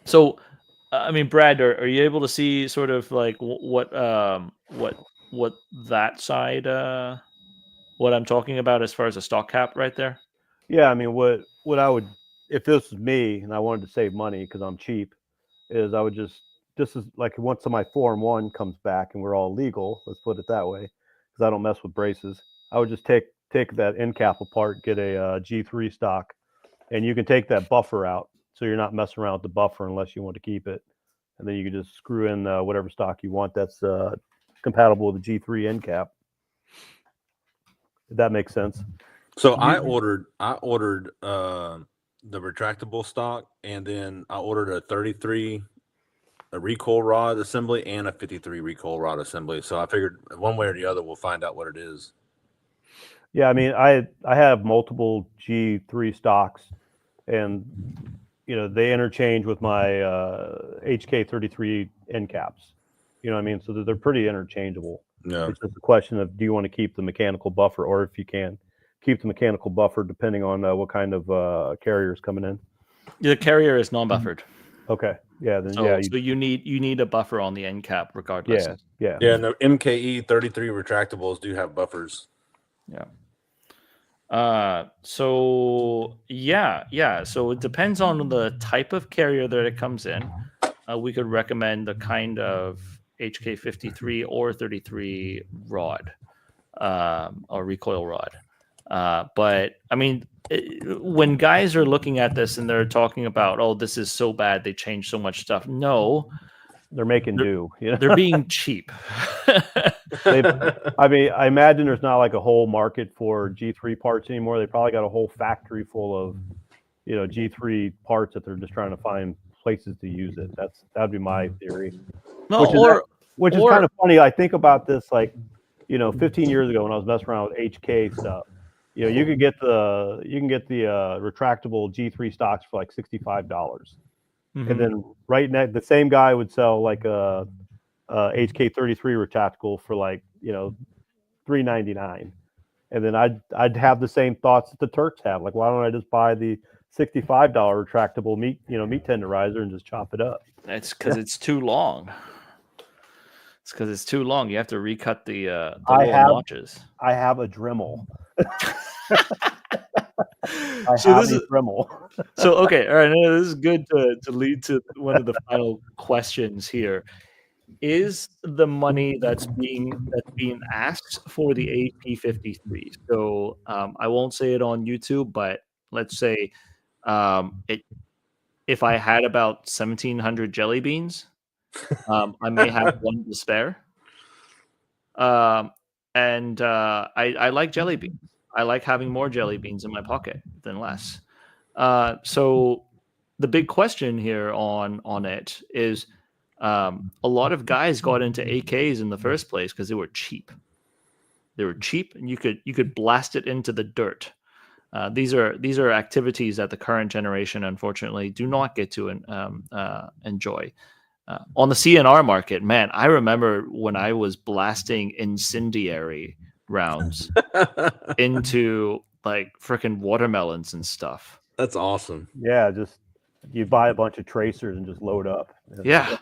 So, I mean, Brad, are you able to see sort of like what that side, what I'm talking about as far as a stock cap right there? Yeah, I mean, what I would, if this was me and I wanted to save money because I'm cheap, is I would this is like once my Form 1 comes back and we're all legal, let's put it that way, because I don't mess with braces, I would just take that end cap apart, get a G3 stock, and you can take that buffer out, so you're not messing around with the buffer unless you want to keep it, and then you can just screw in whatever stock you want that's compatible with the G3 end cap. If that makes sense. So I ordered the retractable stock, and then I ordered a 33 recoil rod assembly and a 53 recoil rod assembly. So I figured one way or the other we'll find out what it is. Yeah, I mean, I have multiple G3 stocks, and they interchange with my HK33 end caps. You know what I mean? So they're pretty interchangeable. Yeah. It's just a question of, do you want to keep the mechanical buffer, or if you can keep the mechanical buffer depending on what kind of carrier is coming in. The carrier is non-buffered. Okay. Yeah. Then So, so you need a buffer on the end cap regardless. Yeah. Yeah, and the MKE 33 retractables do have buffers. Yeah. So it depends on the type of carrier that it comes in. We could recommend the kind of HK53 or 33 rod, or recoil rod. But I mean, when guys are looking at this and they're talking about, oh, this is so bad, they changed so much stuff. No, They're making do. You know? they're being cheap. I mean, I imagine there's not like a whole market for G3 parts anymore. They probably got a whole factory full of, G3 parts that they're just trying to find places to use it. That'd be my theory. No, Which is kind of funny. I think about this, like, 15 years ago when I was messing around with HK stuff. You can get the retractable G3 stocks for like $65, and then right next, the same guy would sell like a HK33 retractable for like $399, and then I'd have the same thoughts that the Turks have. Like, why don't I just buy the $65 retractable meat tenderizer and just chop it up? It's because it's too long. It's because it's too long. You have to recut the little notches. I have a Dremel. Dremel. So okay, all right. This is good to lead to one of the final questions here. Is the money that's being asked for the AP53? So I won't say it on YouTube, but let's say if I had about 1,700 jelly beans, I may have one to spare. And I like jelly beans. I like having more jelly beans in my pocket than less. So the big question here on it is, a lot of guys got into AKs in the first place because they were cheap. They were cheap, and you could blast it into the dirt. These are activities that the current generation, unfortunately, do not get to enjoy. On the CNR market, man, I remember when I was blasting incendiary rounds into like freaking watermelons and stuff. That's awesome. Yeah, just you buy a bunch of tracers and just load up. Yeah.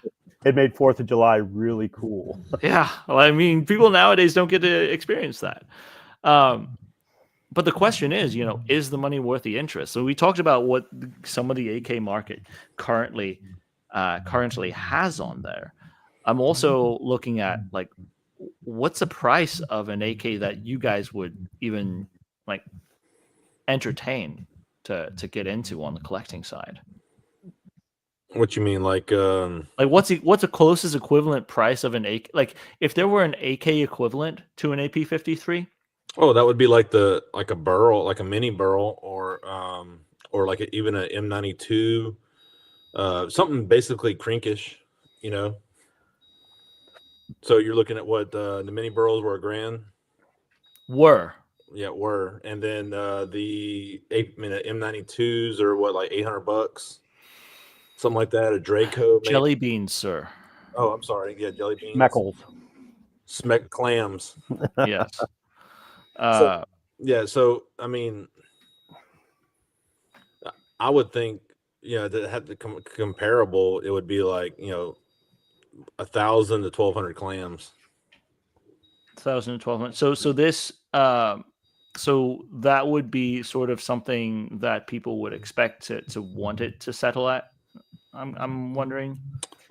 It made 4th of July really cool. Yeah. Well, I mean, people nowadays don't get to experience that. But the question is, is the money worth the interest? So we talked about what some of the AK market currently has on there. I'm also looking at like, what's the price of an AK that you guys would even like entertain to get into on the collecting side? What you mean, like what's the closest equivalent price of an AK? Like, if there were an AK equivalent to an AP53? Oh, that would be like a burl, like a mini burl, or like even an M92, something basically crinkish, So you're looking at what the mini burls were $1,000. Yeah, were, and then the M92s are what, like $800, something like that. A Draco, maybe. Jelly beans, sir. Oh, I'm sorry. Yeah, jelly beans. Smeckles. Clams. Yes. So I mean, I would think, that had to comparable, it would be like 1,000 to 1,200 clams. 1,000 to 1,200. So this, so that would be sort of something that people would expect to want it to settle at. I'm wondering.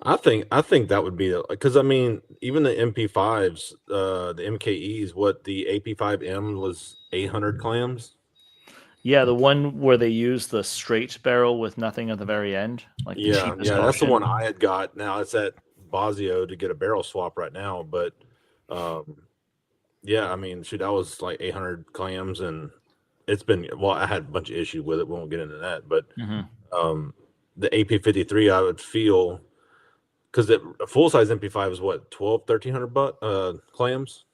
I think that would be, because I mean, even the MP5s, the MKEs, what the AP5M was 800 clams. Yeah, the one where they use the straight barrel with nothing at the very end. Like that's the one I had got. Now it's at Bosio to get a barrel swap right now, but yeah, I mean, shoot, that was like 800 clams, and it's been, I had a bunch of issues with it. We won't get into that, but the AP53, I would feel, because the full size MP5 is what, 1,300 clams.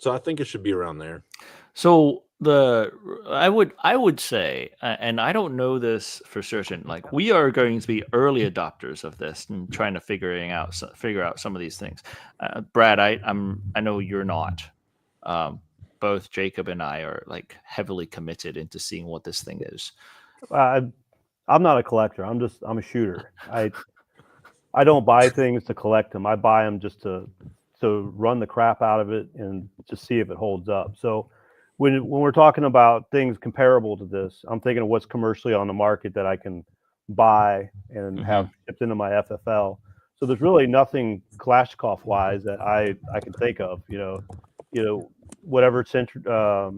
So I think it should be around there. So I would say, and I don't know this for certain, like, we are going to be early adopters of this and trying to figure out some of these things. Brad, I know you're not. Both Jacob and I are like heavily committed into seeing what this thing is. I'm not a collector. I'm a shooter. I don't buy things to collect them. I buy them just to run the crap out of it and to see if it holds up. So when we're talking about things comparable to this, I'm thinking of what's commercially on the market that I can buy and have shipped into my FFL. So there's really nothing Kalashnikov wise that I can think of. Whatever PSA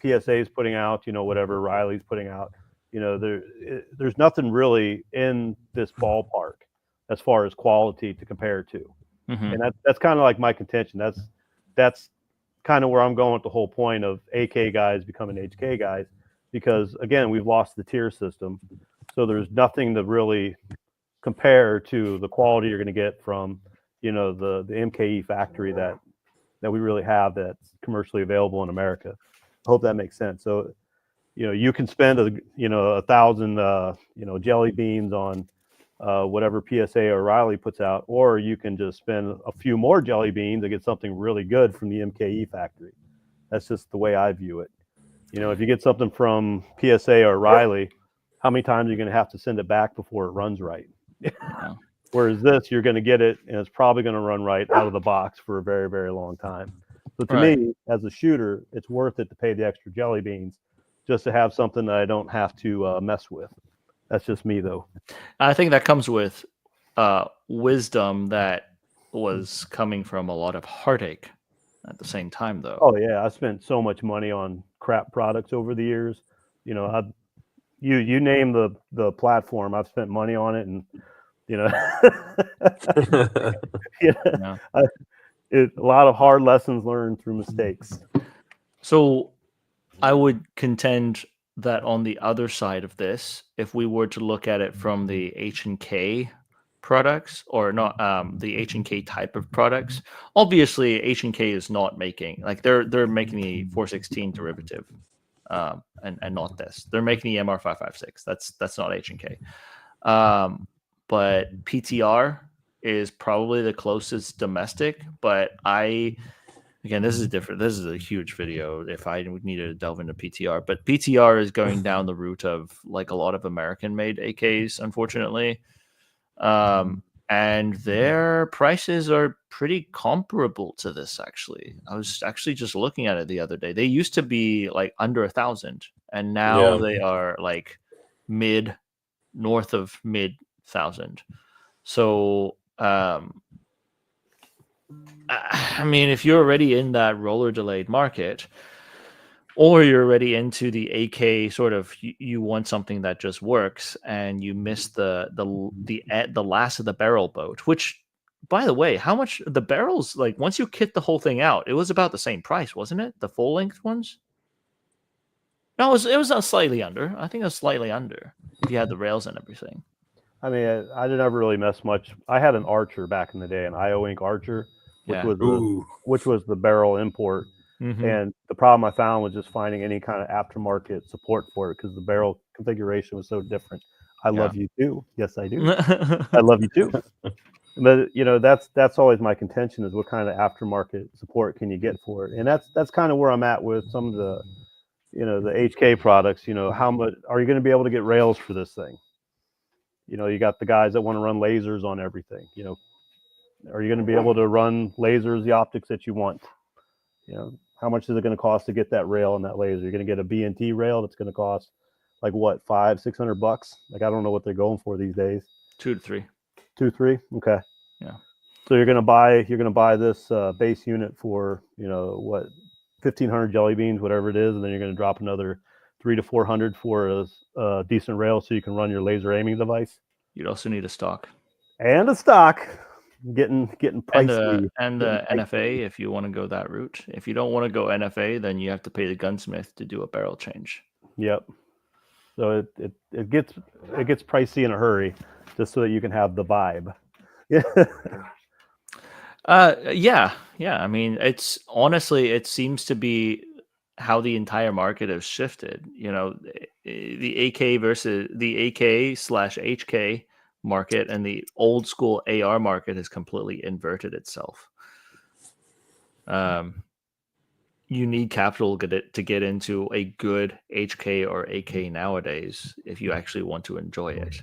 is putting out, whatever Riley's putting out, there's nothing really in this ballpark as far as quality to compare to. And that's kind of like my contention. That's kind of where I'm going with the whole point of AK guys becoming HK guys, because again, we've lost the tier system. So there's nothing to really compare to the quality you're going to get from, the MKE factory that we really have that's commercially available in America. I hope that makes sense. So, you can spend 1,000, jelly beans on whatever PSA or Riley puts out, or you can just spend a few more jelly beans and get something really good from the MKE factory. That's just the way I view it. If you get something from PSA or Riley, how many times are you going to have to send it back before it runs right? Whereas this, you're going to get it, and it's probably going to run right out of the box for a very, very long time. So to me, as a shooter, it's worth it to pay the extra jelly beans just to have something that I don't have to mess with. That's just me, though. I think that comes with wisdom that was coming from a lot of heartache at the same time, though. Oh yeah, I spent so much money on crap products over the years. You name the platform, I've spent money on it, and a lot of hard lessons learned through mistakes. So I would contend that on the other side of this, if we were to look at it from the H&K products, or not the H&K type of products, obviously H&K is not making, like they're making the 416 derivative and not this. They're making the MR556. That's not H&K. But PTR is probably the closest domestic, but again, this is different. This is a huge video if I needed to delve into PTR. But PTR is going down the route of like a lot of American-made AKs, unfortunately. And their prices are pretty comparable to this, actually. I was actually just looking at it the other day. They used to be like under 1,000, and now they are like north of mid-1,000. So, I mean, if you're already in that roller delayed market, or you're already into the AK sort of, you want something that just works, and you miss the last of the barrel boat, which, by the way, how much the barrels, like once you kit the whole thing out, it was about the same price, wasn't it? The full length ones? No, it was slightly under. I think it was slightly under if you had the rails and everything. I mean, I didn't ever really mess much. I had an Archer back in the day, an IO Ink Archer, which was the barrel import. And the problem I found was just finding any kind of aftermarket support for it, because the barrel configuration was so different. I love you too. Yes, I do. I love you too. But that's always my contention, is what kind of aftermarket support can you get for it? And that's kind of where I'm at with some of the the HK products. How much are you going to be able to get rails for this thing? You got the guys that want to run lasers on everything. Are you going to be able to run lasers, the optics that you want? How much is it going to cost to get that rail and that laser? You're going to get a B&T rail that's going to cost like what, $500-600? Like, I don't know what they're going for these days. 2 to 3. 2-3. Okay. Yeah. So you're going to buy this base unit for what, 1,500 jelly beans, whatever it is, and then you're going to drop another 300 to 400 for a decent rail so you can run your laser aiming device. You'd also need a stock. And a stock. Getting pricey. And the NFA if you want to go that route. If you don't want to go NFA, then you have to pay the gunsmith to do a barrel change. Yep. So it gets pricey in a hurry, just so that you can have the vibe. Yeah. I mean, it's honestly, it seems to be how the entire market has shifted. The AK versus the AK/HK market and the old school AR market has completely inverted itself. you need capital to get into a good HK or AK nowadays if you actually want to enjoy it.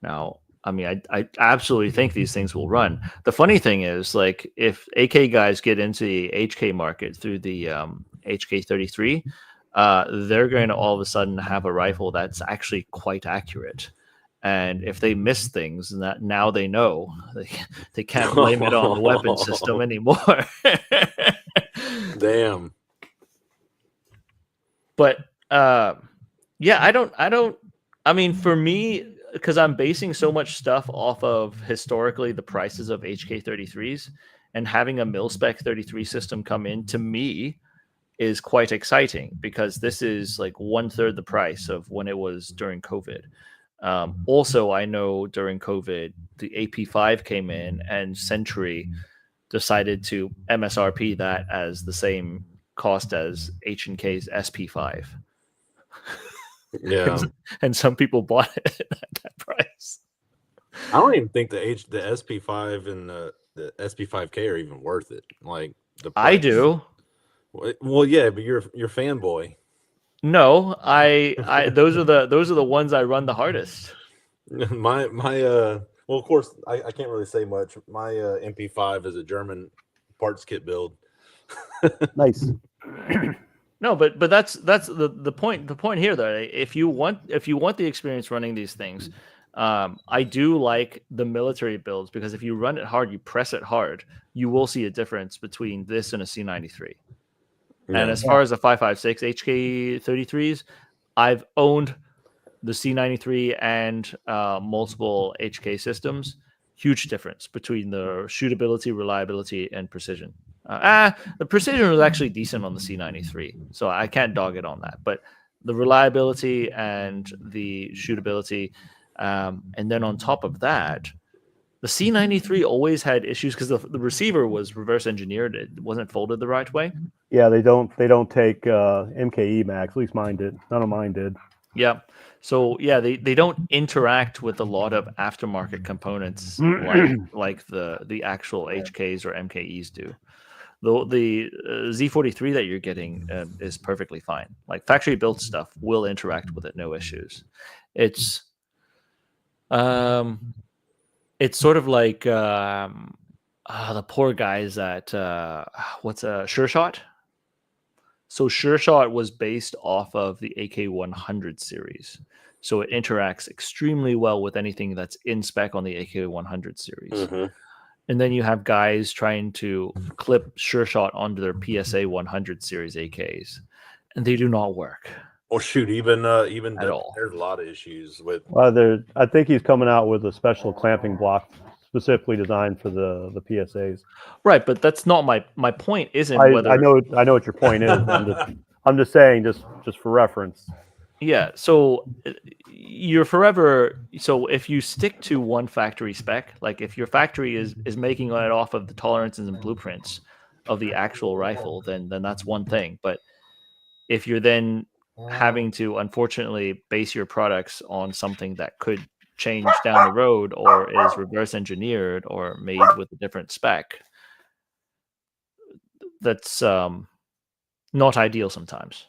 Now, I mean, I absolutely think these things will run. The funny thing is, like, if AK guys get into the HK market through the HK33, they're going to all of a sudden have a rifle that's actually quite accurate. And if they miss things, that now they know they can't blame it on the weapon system anymore. Damn. But yeah, I mean, for me, because I'm basing so much stuff off of historically the prices of HK33s, and having a mil spec 33 system come in to me is quite exciting, because this is like 1/3 the price of when it was during COVID. Also, I know during COVID, the AP5 came in and Century decided to MSRP that as the same cost as H&K's SP5. Yeah. And some people bought it at that price. I don't even think the SP5 and the SP5K are even worth it. Like the price. I do. Well, yeah, but you're fanboy. No, I those are the ones I run the hardest. My well, of course, I can't really say much. My MP5 is a German parts kit build. Nice. No, but that's the point. The point here, though, if you want the experience running these things, I do like the military builds, because if you run it hard, you press it hard, you will see a difference between this and a C93. Yeah. And as far as the 5.56 HK33s, I've owned the C93 and multiple HK systems. Huge difference between the shootability, reliability, and precision. The precision was actually decent on the C93, so I can't dog it on that. But the reliability and the shootability, and then on top of that, the C93 always had issues because the receiver was reverse engineered. It wasn't folded the right way. Yeah, they don't take MKE max. At least mine did. None of mine did. Yeah. So yeah, they don't interact with a lot of aftermarket components like the actual HKs or MKEs do. The Z43 that you're getting is perfectly fine. Like factory built stuff will interact with it, no issues. It's sort of like the poor guys at what's a Sure Shot. So Sure Shot was based off of the AK100 series. So it interacts extremely well with anything that's in spec on the AK100 series. Mm-hmm. And then you have guys trying to clip Sure Shot onto their PSA 100 series AKs, and they do not work. Well, shoot, even At all. There's a lot of issues with. Well, I think he's coming out with a special clamping block specifically designed for the PSAs. Right, but that's not my point. Isn't whether I know what your point is. I'm just saying, just for reference. Yeah, so you're forever. So if you stick to one factory spec, like if your factory is making it off of the tolerances and blueprints of the actual rifle, then that's one thing. But if you're then having to unfortunately base your products on something that could change down the road, or is reverse engineered or made with a different spec, that's not ideal sometimes.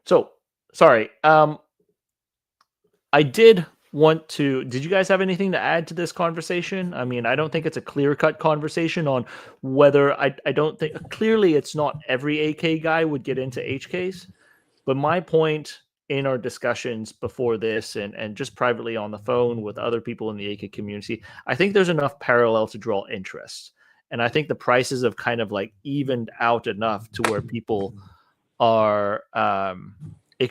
So sorry, I did want to. Did you guys have anything to add to this conversation? I mean, I don't think it's a clear-cut conversation on whether I don't think clearly it's not every AK guy would get into HKs, but my point in our discussions before this and just privately on the phone with other people in the AK community, I think there's enough parallel to draw interest, and I think the prices have kind of like evened out enough to where people are. It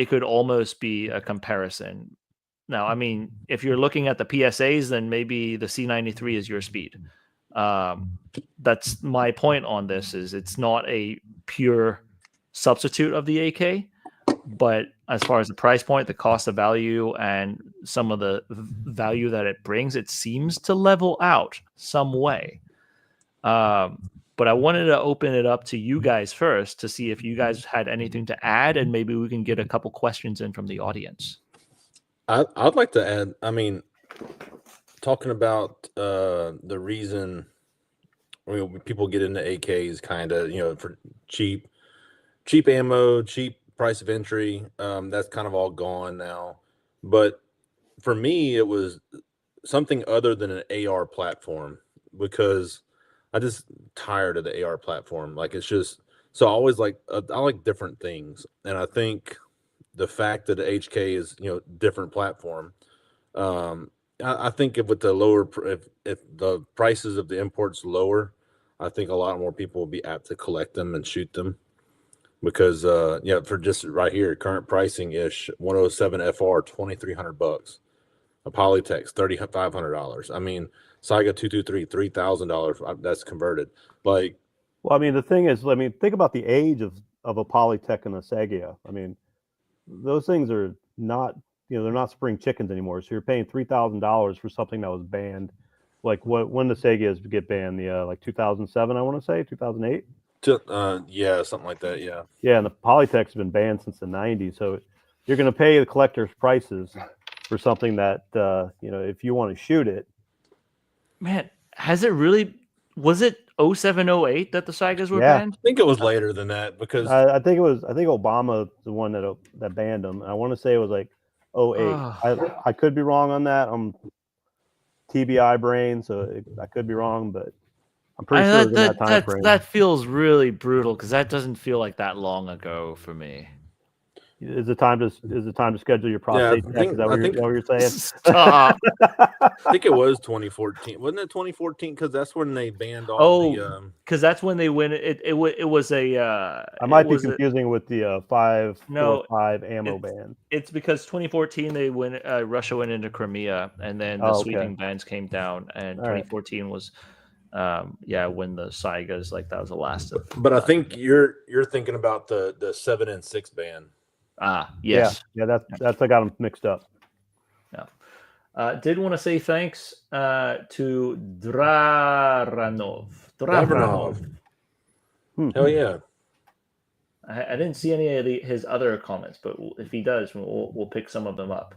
could almost be a comparison. Now, I mean, if you're looking at the PSAs, then maybe the C93 is your speed. That's my point on this. Is it's not a pure substitute of the AK, but as far as the price point, the cost of value, and some of the value that it brings, it seems to level out some way. But I wanted to open it up to you guys first to see if you guys had anything to add, and maybe we can get a couple questions in from the audience. I'd like to add. I mean, talking about the reason I mean, when people get into AKs, kind of, for cheap ammo, cheap price of entry. That's kind of all gone now. But for me, it was something other than an AR platform because I just tired of the AR platform. Like it's just so I always I like different things, and I think the fact that the HK is different platform. I think if with the lower if the prices of the imports lower, I think a lot more people will be apt to collect them and shoot them because for just right here current pricing ish 107 FR $2,300, a Polytex $3,500. I mean Saiga 223 $3,000. That's converted. Like, well, I mean the thing is, I mean think about the age of a Polytech and a Sagia. I mean those things are not, they're not spring chickens anymore. So you're paying $3,000 for something that was banned. Like when the Sagias get banned, the like 2007, I want to say 2008. Yeah, something like that. Yeah. Yeah, and the Polytech's been banned since the 90s. So you're going to pay the collector's prices for something that if you want to shoot it. Man, has it really? Was it 0708 that the Saigas were Yeah. banned? I think it was later than that because I think Obama the one that banned them. I want to say it was like 08. I could be wrong on that. I'm TBI brain, so I could be wrong, but I'm pretty sure it was in that time frame. That feels really brutal because that doesn't feel like that long ago for me. Is it time to schedule your prostate check? Is that what you're saying? Stop. I think it was 2014. Wasn't it 2014? Because that's when they banned all the. Because that's when they win. It was a. I might be confusing with the 5.45 ammo ban. It's because 2014 they went. Russia went into Crimea, and then the sweeping bans came down, and 2014 was. When the Saigas, like that was the last of. But I think you're thinking about the 7 and 6 ban. Yes. Yeah, that's I got them mixed up. Yeah. Did want to say thanks to Dravranov. Hell yeah. I didn't see any of his other comments, but if he does, we'll pick some of them up.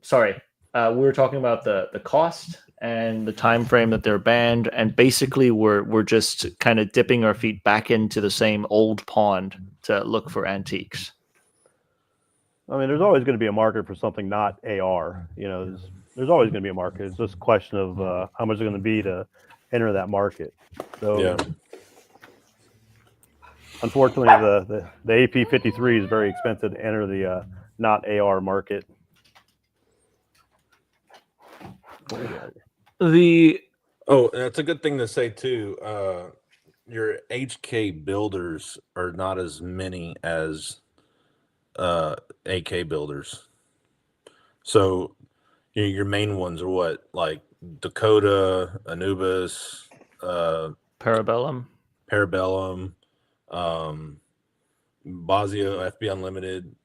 Sorry, we were talking about the cost and the time frame that they're banned, and basically we're just kind of dipping our feet back into the same old pond to look for antiques. I mean, there's always going to be a market for something not AR. There's always going to be a market. It's just a question of how much it's going to be to enter that market. So, yeah. Unfortunately, the AP53 is very expensive to enter the not AR market. That's a good thing to say too. Your HK builders are not as many as AK builders. So your main ones are what, like Dakota, Anubis, Parabellum, Bosio, FB Unlimited,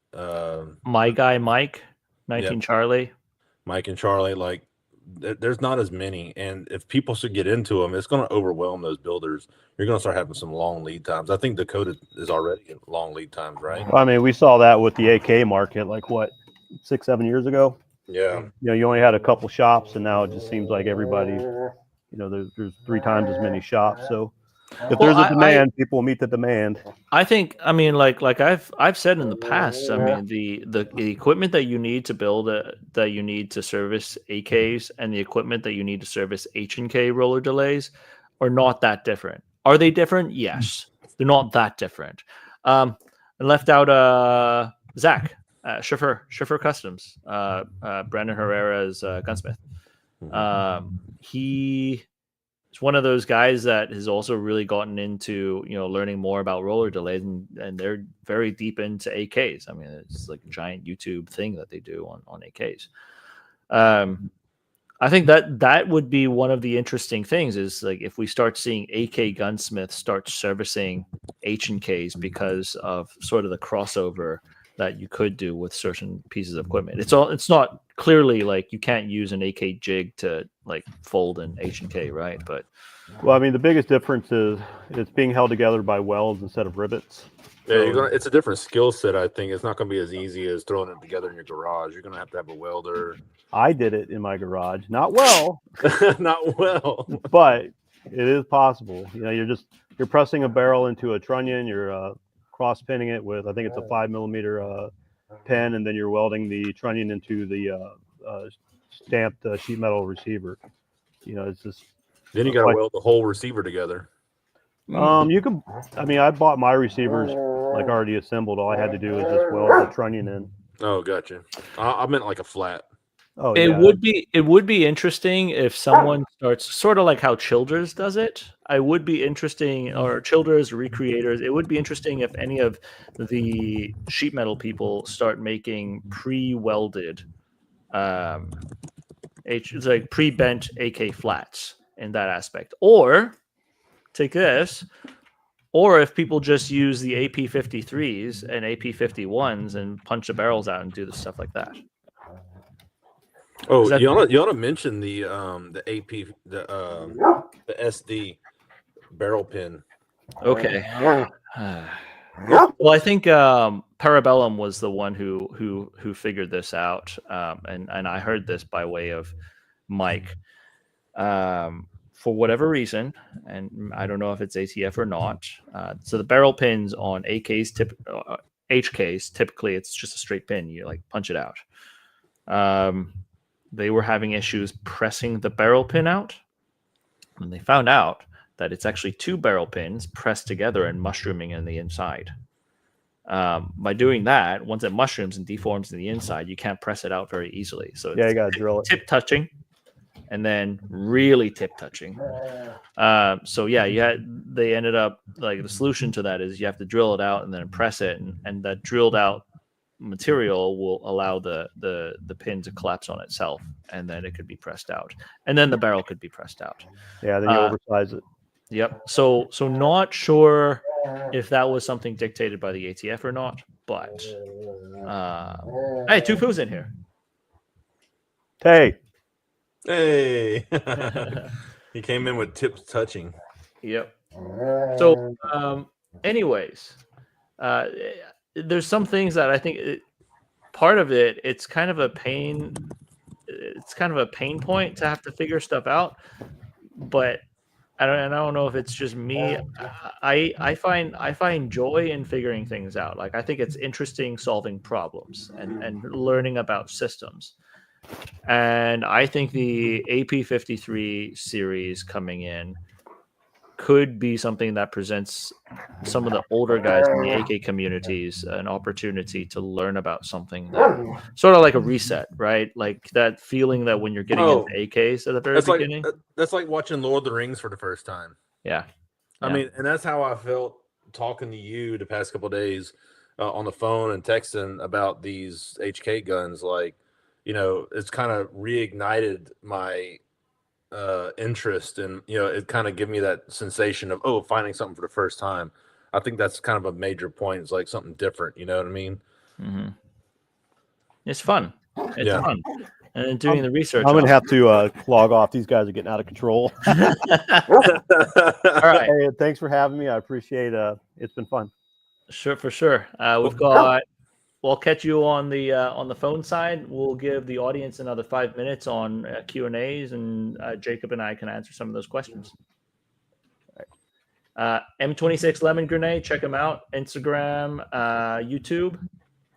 My Guy Mike, 19 Charlie, Mike and Charlie. Like there's not as many, and if people should get into them, it's going to overwhelm those builders. You're going to start having some long lead times. I think Dakota is already in long lead times, right? I mean, we saw that with the AK market, like what, 6-7 years ago. Yeah. You only had a couple shops, and now it just seems like everybody, there's 3 times as many shops. So if there's a demand, people will meet the demand. I think, I mean, like I've said in the past, I mean, the equipment that you need to build that you need to service AKs and the equipment that you need to service H&K roller delays are not that different. Are they different? Yes, they're not that different. And left out Zach, Schiffer Customs, Brandon Herrera's gunsmith. He is one of those guys that has also really gotten into learning more about roller delays, and they're very deep into AKs. I mean, it's like a giant YouTube thing that they do on AKs. I think that would be one of the interesting things is like if we start seeing AK gunsmiths start servicing H&Ks because of sort of the crossover that you could do with certain pieces of equipment. It's not clearly like you can't use an AK jig to like fold an H&K, right? But well, I mean, the biggest difference is it's being held together by welds instead of rivets. Yeah, it's a different skill set. I think it's not going to be as easy as throwing it together in your garage. You're going to have a welder. I did it in my garage, not well, Not well. but it is possible. You know, you're pressing a barrel into a trunnion. You're cross pinning it with, I think it's a 5mm pin, and then you're welding the trunnion into the stamped sheet metal receiver. You know, it's just. Then you got to weld the whole receiver together. You can. I mean, I bought my receivers like already assembled. All I had to do was just weld the trunnion in. Oh, gotcha. I meant like a flat. Oh, it yeah. would be interesting if someone starts sort of like how Childers does it. I would be interesting, or Childers, Recreators. It would be interesting if any of the sheet metal people start making pre-welded, it's like pre-bent AK flats in that aspect. Or take this, or if people just use the AP53s and AP51s and punch the barrels out and do the stuff like that. Oh, you ought to mention the AP the SD barrel pin. Okay. Well, I think Parabellum was the one who figured this out, and I heard this by way of Mike. For whatever reason, and I don't know if it's ATF or not. So the barrel pins on AKs, HKs, typically it's just a straight pin. You like punch it out. They were having issues pressing the barrel pin out, and they found out that it's actually two barrel pins pressed together and mushrooming in the inside. By doing that, once it mushrooms and deforms in the inside, you can't press it out very easily. So you got to drill it. Tip touching, and then really tip touching. So yeah, they ended up, like, the solution to that is you have to drill it out and then press it, and that drilled out material will allow the pin to collapse on itself, and then it could be pressed out, and then the barrel could be pressed out. Yeah, then you oversize it. Yep. So not sure if that was something dictated by the ATF or not, but hey, Tufu's in here. Hey. He came in with tips touching. Yep. So anyways, there's some things that I think part of it, it's kind of a pain point to have to figure stuff out, but I don't know if it's just me. I find joy in figuring things out. Like, I think it's interesting solving problems and learning about systems. And I think the AP53 series coming in could be something that presents some of the older guys in the AK communities an opportunity to learn about something that sort of like a reset, right? Like that feeling that when you're getting into AKs at the very beginning. That's like watching Lord of the Rings for the first time. Yeah. I mean, and that's how I felt talking to you the past couple of days on the phone and texting about these HK guns. Like, you know, it's kind of reignited my interest, and it kind of give me that sensation of finding something for the first time. I think that's kind of a major point. It's like something different, you know what I mean? Mm-hmm. It's fun. It's fun. And then doing the research. I'm gonna have to log off. These guys are getting out of control. All right. Hey, thanks for having me. I appreciate it's been fun. Sure, for sure. We'll catch you on the phone side. We'll give the audience another 5 minutes on Q&As, and Jacob and I can answer some of those questions. M26 Lemon Grenade, check him out. Instagram, YouTube.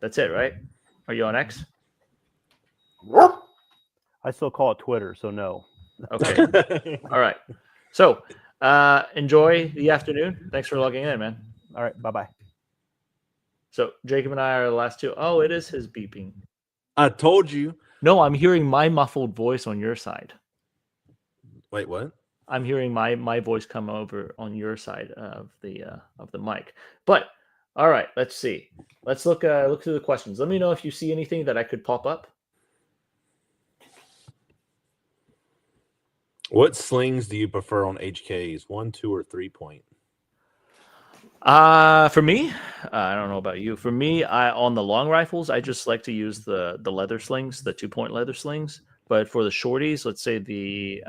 That's it, right? Are you on X? I still call it Twitter, so no. Okay. All right. So enjoy the afternoon. Thanks for logging in, man. All right. Bye-bye. So Jacob and I are the last two. Oh, it is his beeping. I told you. No, I'm hearing my muffled voice on your side. Wait, what? I'm hearing my voice come over on your side of the mic. But all right, let's see. Let's look through the questions. Let me know if you see anything that I could pop up. What slings do you prefer on HKs? 1, 2, or 3-point? For me, I don't know about you. For me, on the long rifles, I just like to use the leather slings, the 2-point leather slings. But for the shorties, let's say the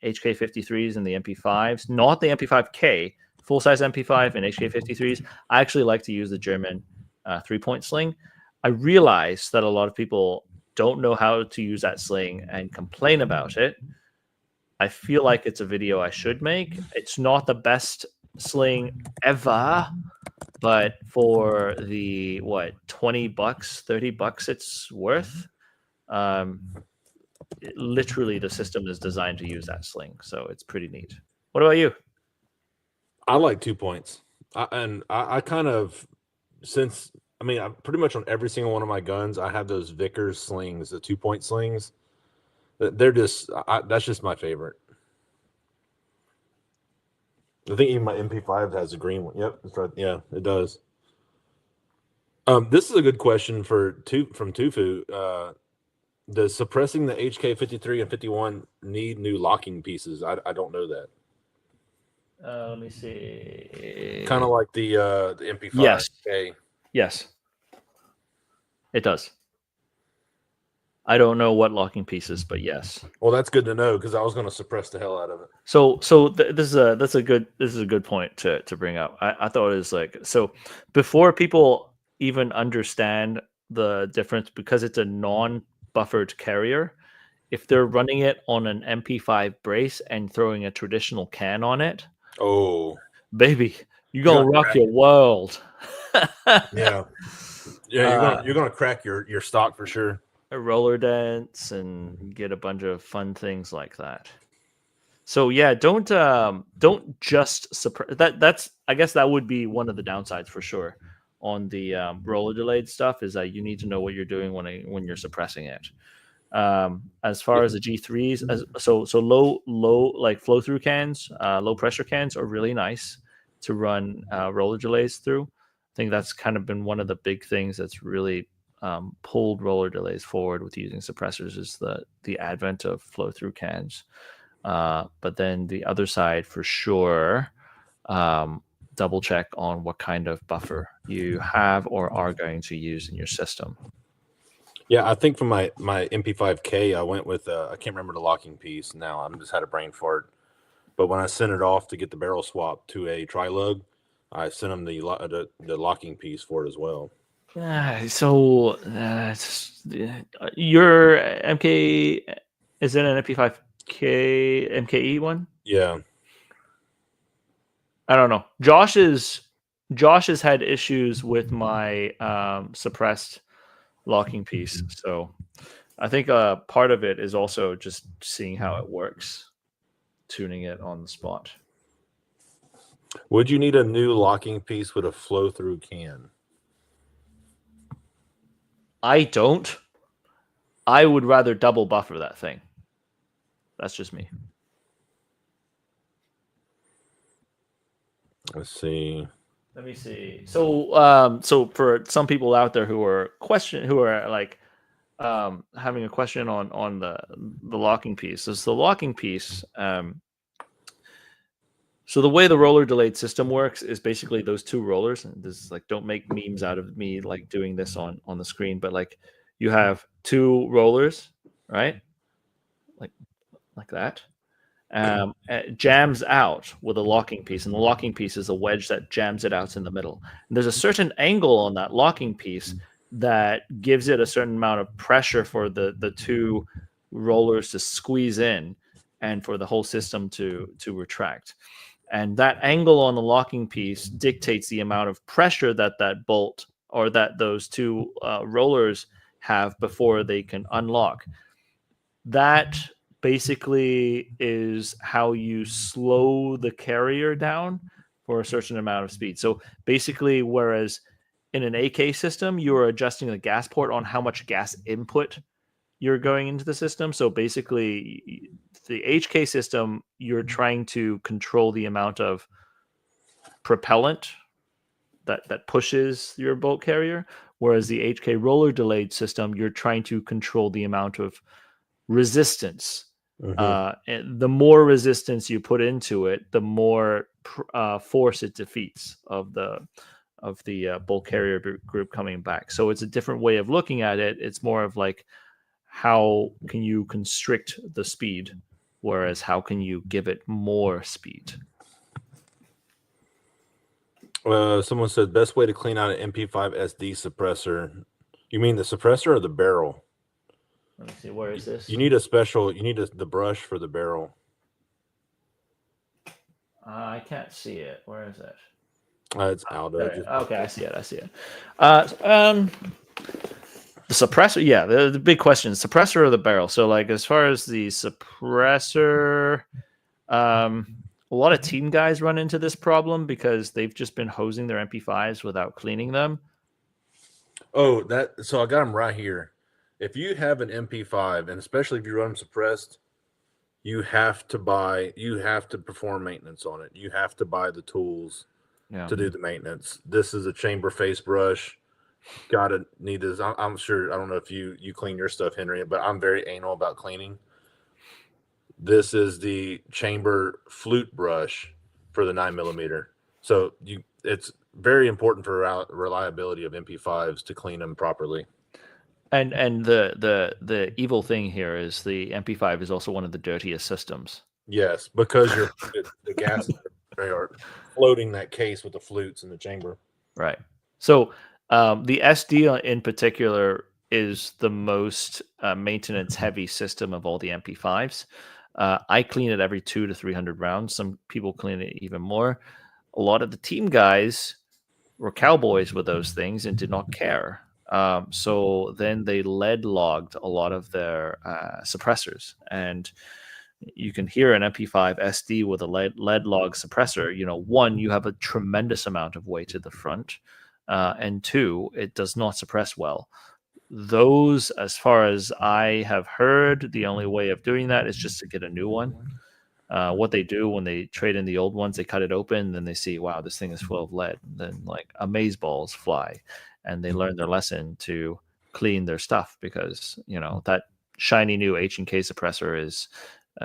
HK53s and the MP5s, not the MP5K, full-size MP5 and HK53s. I actually like to use the German 3-point sling. I realize that a lot of people don't know how to use that sling and complain about it. I feel like it's a video I should make. It's not the best sling ever, but for the $20, $30 it's worth. Literally, the system is designed to use that sling, so it's pretty neat. What about you? I like 2 points. I kind of, I'm pretty much on every single one of my guns, I have those Vickers slings, the 2-point slings. They're just, that's just my favorite. I think even my MP5 has a green one. Yep, that's right. Yeah, it does. This is a good question from Tufu. Does suppressing the HK53 and 51 need new locking pieces? I don't know that. Let me see. Kind of like the MP5. Yes. Okay. Yes, it does. I don't know what locking pieces, but yes. Well, that's good to know because I was going to suppress the hell out of it. This is a good point to bring up. I thought it was like, so before people even understand the difference, because it's a non-buffered carrier, if they're running it on an MP5 brace and throwing a traditional can on it, oh baby, you're gonna rock your world. Yeah, you're gonna crack your stock for sure. Roller dents and get a bunch of fun things like that. So yeah, don't just suppress that. That's, I guess that would be one of the downsides for sure on the roller delayed stuff, is that you need to know what you're doing when you're suppressing it. As far as the G3s, so low like flow through cans, low pressure cans are really nice to run roller delays through. I think that's kind of been one of the big things that's really pulled roller delays forward with using suppressors, is the advent of flow through cans. But then the other side, for sure, double check on what kind of buffer you have or are going to use in your system. Yeah, I think for my MP5K, I went with I can't remember the locking piece now. I just had a brain fart. But when I sent it off to get the barrel swap to a tri-lug, I sent them the locking piece for it as well. Your MK, is it an MP5K MKE one? Yeah. I don't know. Josh has had issues with my suppressed locking piece, so I think part of it is also just seeing how it works, tuning it on the spot. Would you need a new locking piece with a flow through can? I don't. I would rather double buffer that thing. That's just me. Let's see. Let me see. So for some people out there who are having a question on the locking piece, is the locking piece. So the way the roller delayed system works is basically those two rollers. And this is like, don't make memes out of me like doing this on the screen, but like you have two rollers, right? Like that. It jams out with a locking piece, and the locking piece is a wedge that jams it out in the middle. And there's a certain angle on that locking piece that gives it a certain amount of pressure for the two rollers to squeeze in and for the whole system to retract. And that angle on the locking piece dictates the amount of pressure that bolt or that those two rollers have before they can unlock. That basically is how you slow the carrier down for a certain amount of speed. So basically, whereas in an AK system, you're adjusting the gas port on how much gas input you're going into the system. So basically, the HK system, you're trying to control the amount of propellant that pushes your bolt carrier, whereas the HK roller delayed system, you're trying to control the amount of resistance. And the more resistance you put into it, the more force it defeats of the bolt carrier group coming back. So it's a different way of looking at it. It's more of like, how can you constrict the speed, whereas how can you give it more speed? Someone said best way to clean out an MP5 SD suppressor. You mean the suppressor or the barrel? Let me see. Where is this? You need a special. You need the brush for the barrel. I can't see it. Where is it? It's Aldo. Okay, I see it. I see it. The suppressor, yeah, the big question: suppressor or the barrel? So, like, as far as the suppressor, a lot of team guys run into this problem because they've just been hosing their MP5s without cleaning them. Oh, so I got them right here. If you have an MP5, and especially if you run them suppressed, you have to perform maintenance on it. You have to buy the tools to do the maintenance. This is a chamber face brush. Gotta need this. I'm sure. I don't know if you clean your stuff, Henry, but I'm very anal about cleaning. This is the chamber flute brush for the 9mm. So it's very important for reliability of MP5s to clean them properly. And the evil thing here is the MP5 is also one of the dirtiest systems. Yes, because the gases are floating that case with the flutes in the chamber. Right. So the SD in particular is the most maintenance heavy system of all the MP5s. I clean it every 200 to 300 rounds. Some people clean it even more. A lot of the team guys were cowboys with those things and did not care. So then they lead logged a lot of their suppressors, and you can hear an MP5 SD with a lead log suppressor. One, you have a tremendous amount of weight at the front, and two, it does not suppress well. Those, as far as I have heard, the only way of doing that is just to get a new one. What they do when they trade in the old ones, they cut it open, and then they see, wow, this thing is full of lead. And then like amazeballs fly, and they learn their lesson to clean their stuff because that shiny new H&K suppressor is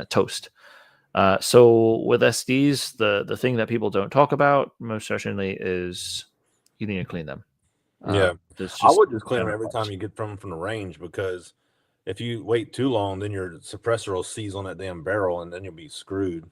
toast. So with SDs, the thing that people don't talk about most certainly is you need to clean them. Yeah, I would just clean them every time you get from the range, because if you wait too long, then your suppressor will seize on that damn barrel, and then you'll be screwed.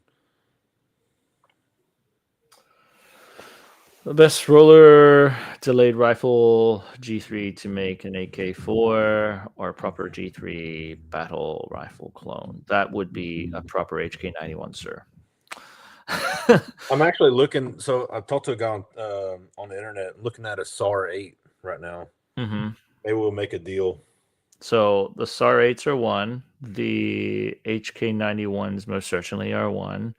The best roller delayed rifle G3 to make an AK4 or a proper G3 battle rifle clone. That would be a proper HK91, sir. I'm actually looking. So I talked to a guy on the internet looking at a SAR 8 right now. Mm-hmm. Maybe we'll make a deal. So the SAR 8s are one. The HK91s most certainly are one.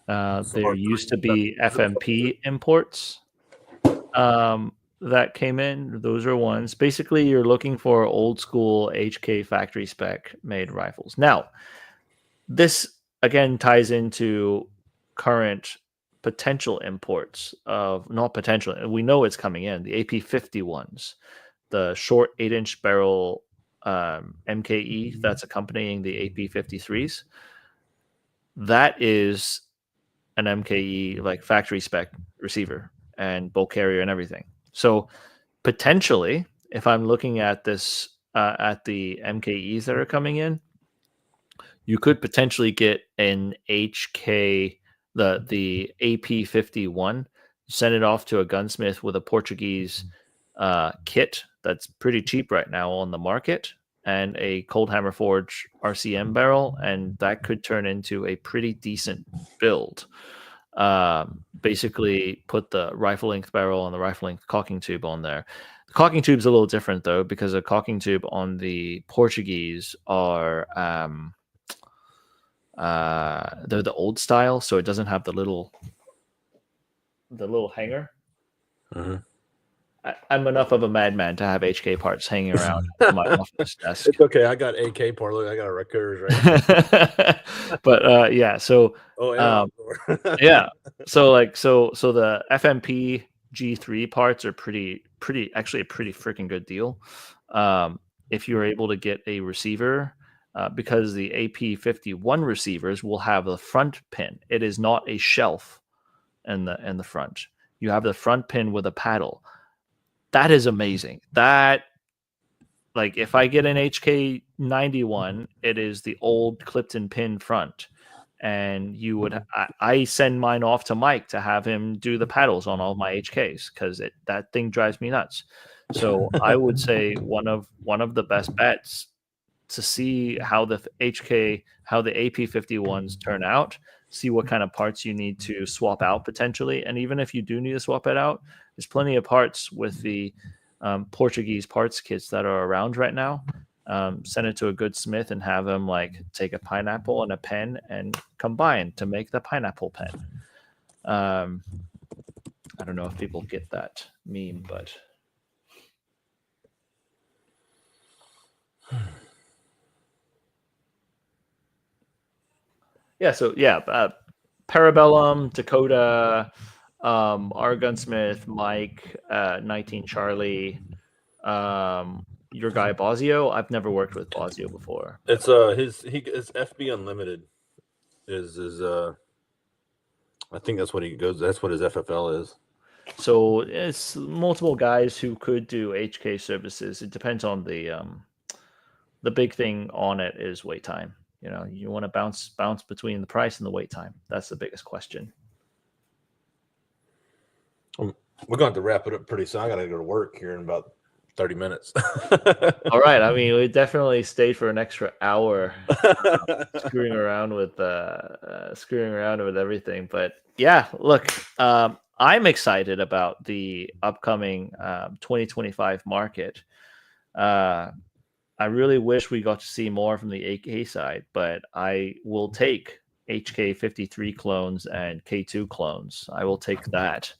There used to be FMP imports that came in. Those are ones. Basically, you're looking for old school HK factory spec made rifles. Now, this again ties into current potential imports of, not potential, we know it's coming in, the AP51s, the short 8-inch barrel MKE that's accompanying the AP53s. That is an MKE like factory spec receiver and bulk carrier and everything. So potentially, if I'm looking at this at the MKEs that are coming in, you could potentially get an HK, the AP51, send it off to a gunsmith with a Portuguese kit that's pretty cheap right now on the market, and a cold hammer forge RCM barrel, and that could turn into a pretty decent build. Basically put the rifle length barrel and the rifle length cocking tube on there. The cocking tube's a little different though, because a cocking tube on the Portuguese are they're the old style, so it doesn't have the little hanger. Mm-hmm. I'm enough of a madman to have HK parts hanging around my office desk. It's okay. I got AK part. Look, I got a Recurs right. But yeah, so yeah, so the FMP G3 parts are pretty actually a pretty freaking good deal. If you're able to get a receiver, because the AP51 receivers will have the front pin. It is not a shelf in the front. You have the front pin with a paddle. That is amazing. That, like, if I get an HK91, it is the old clipped-in pin front, and you would I send mine off to Mike to have him do the paddles on all my HKs because that thing drives me nuts. So I would say one of the best bets to see how the AP51s turn out, see what kind of parts you need to swap out potentially, and even if you do need to swap it out, there's plenty of parts with the Portuguese parts kits that are around right now. Send it to a good smith and have them like take a pineapple and a pen and combine to make the pineapple pen. I don't know if people get that meme, but yeah. So yeah, Parabellum, Dakota, our gunsmith, Mike, 19 Charlie, your guy Bosio. I've never worked with Bosio before. It's his FB Unlimited is I think that's what he goes. That's what his FFL is. So it's multiple guys who could do HK services. It depends on the big thing on it is wait time. You know, you want to bounce between the price and the wait time. That's the biggest question. We're going to have to wrap it up pretty soon. I got to go to work here in about 30 minutes. All right. I mean, we definitely stayed for an extra hour screwing around with everything. But yeah, look, I'm excited about the upcoming 2025 market. I really wish we got to see more from the AK side, but I will take HK53 clones and K2 clones. I will take that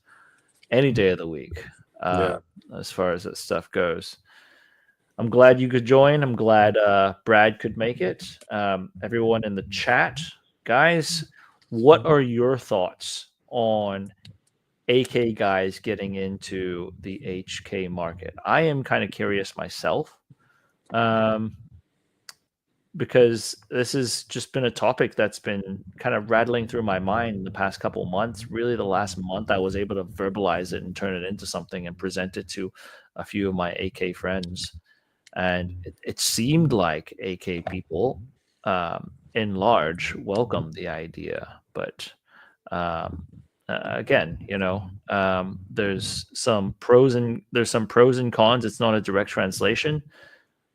any day of the week. As far as that stuff goes. I'm glad you could join. I'm glad Brad could make it. Everyone in the chat, guys, what are your thoughts on AK guys getting into the HK market? I am kind of curious myself, because this has just been a topic that's been kind of rattling through my mind the past couple months. Really, the last month, I was able to verbalize it and turn it into something and present it to a few of my AK friends. And it seemed like AK people, in large, welcomed the idea. But again, you know, there's some pros and cons. It's not a direct translation.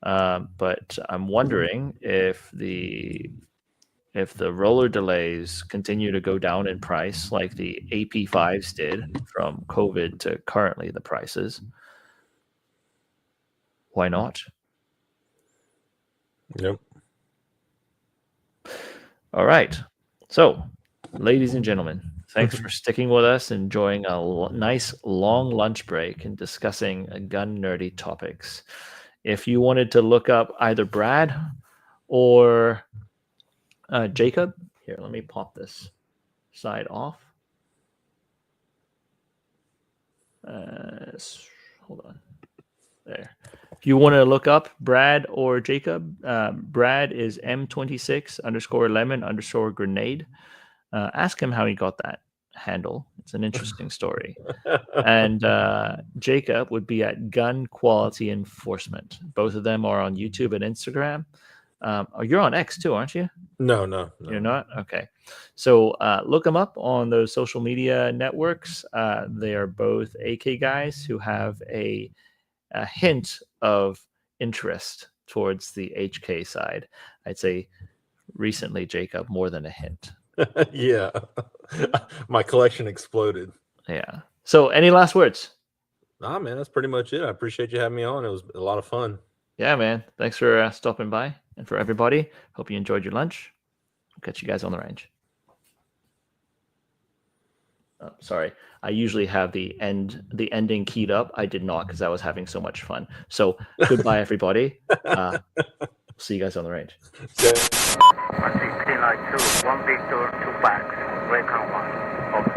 But I'm wondering if the roller delays continue to go down in price like the AP5s did from COVID to currently the prices. Why not? Yep. All right. So, ladies and gentlemen, thanks for sticking with us, enjoying a nice long lunch break and discussing gun nerdy topics. If you wanted to look up either Brad or Jacob, here, let me pop this side off. Hold on. There. If you want to look up Brad or Jacob, Brad is M26_lemon_grenade. Ask him how he got that handle. It's an interesting story. And Jacob would be at Gun Quality Enforcement. Both of them are on YouTube and Instagram. You're on X too, aren't you? No. You're not? Okay. So look them up on those social media networks. They are both AK guys who have a hint of interest towards the HK side. I'd say recently, Jacob, more than a hint. Yeah. My collection exploded. Yeah. So any last words? Nah, man, that's pretty much it. I appreciate you having me on. It was a lot of fun. Yeah, man. Thanks for stopping by. And for everybody, hope you enjoyed your lunch. I'll catch you guys on the range. Oh, sorry. I usually have the ending keyed up. I did not because I was having so much fun. So goodbye, everybody. See you guys on the range. I see green light 2, 1 Victor, 2 packs, Recon 1. Over.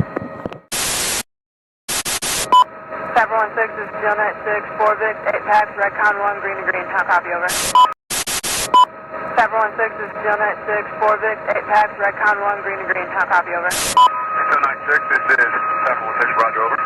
716 is Gillnet 6, 4 Vic, 8 packs, Recon 1, green to green, how copy, over. 716 is Gillnet 6, 4 Vic, 8 packs, Recon 1, green to green, how copy, over. 296, this is 716, roger, over.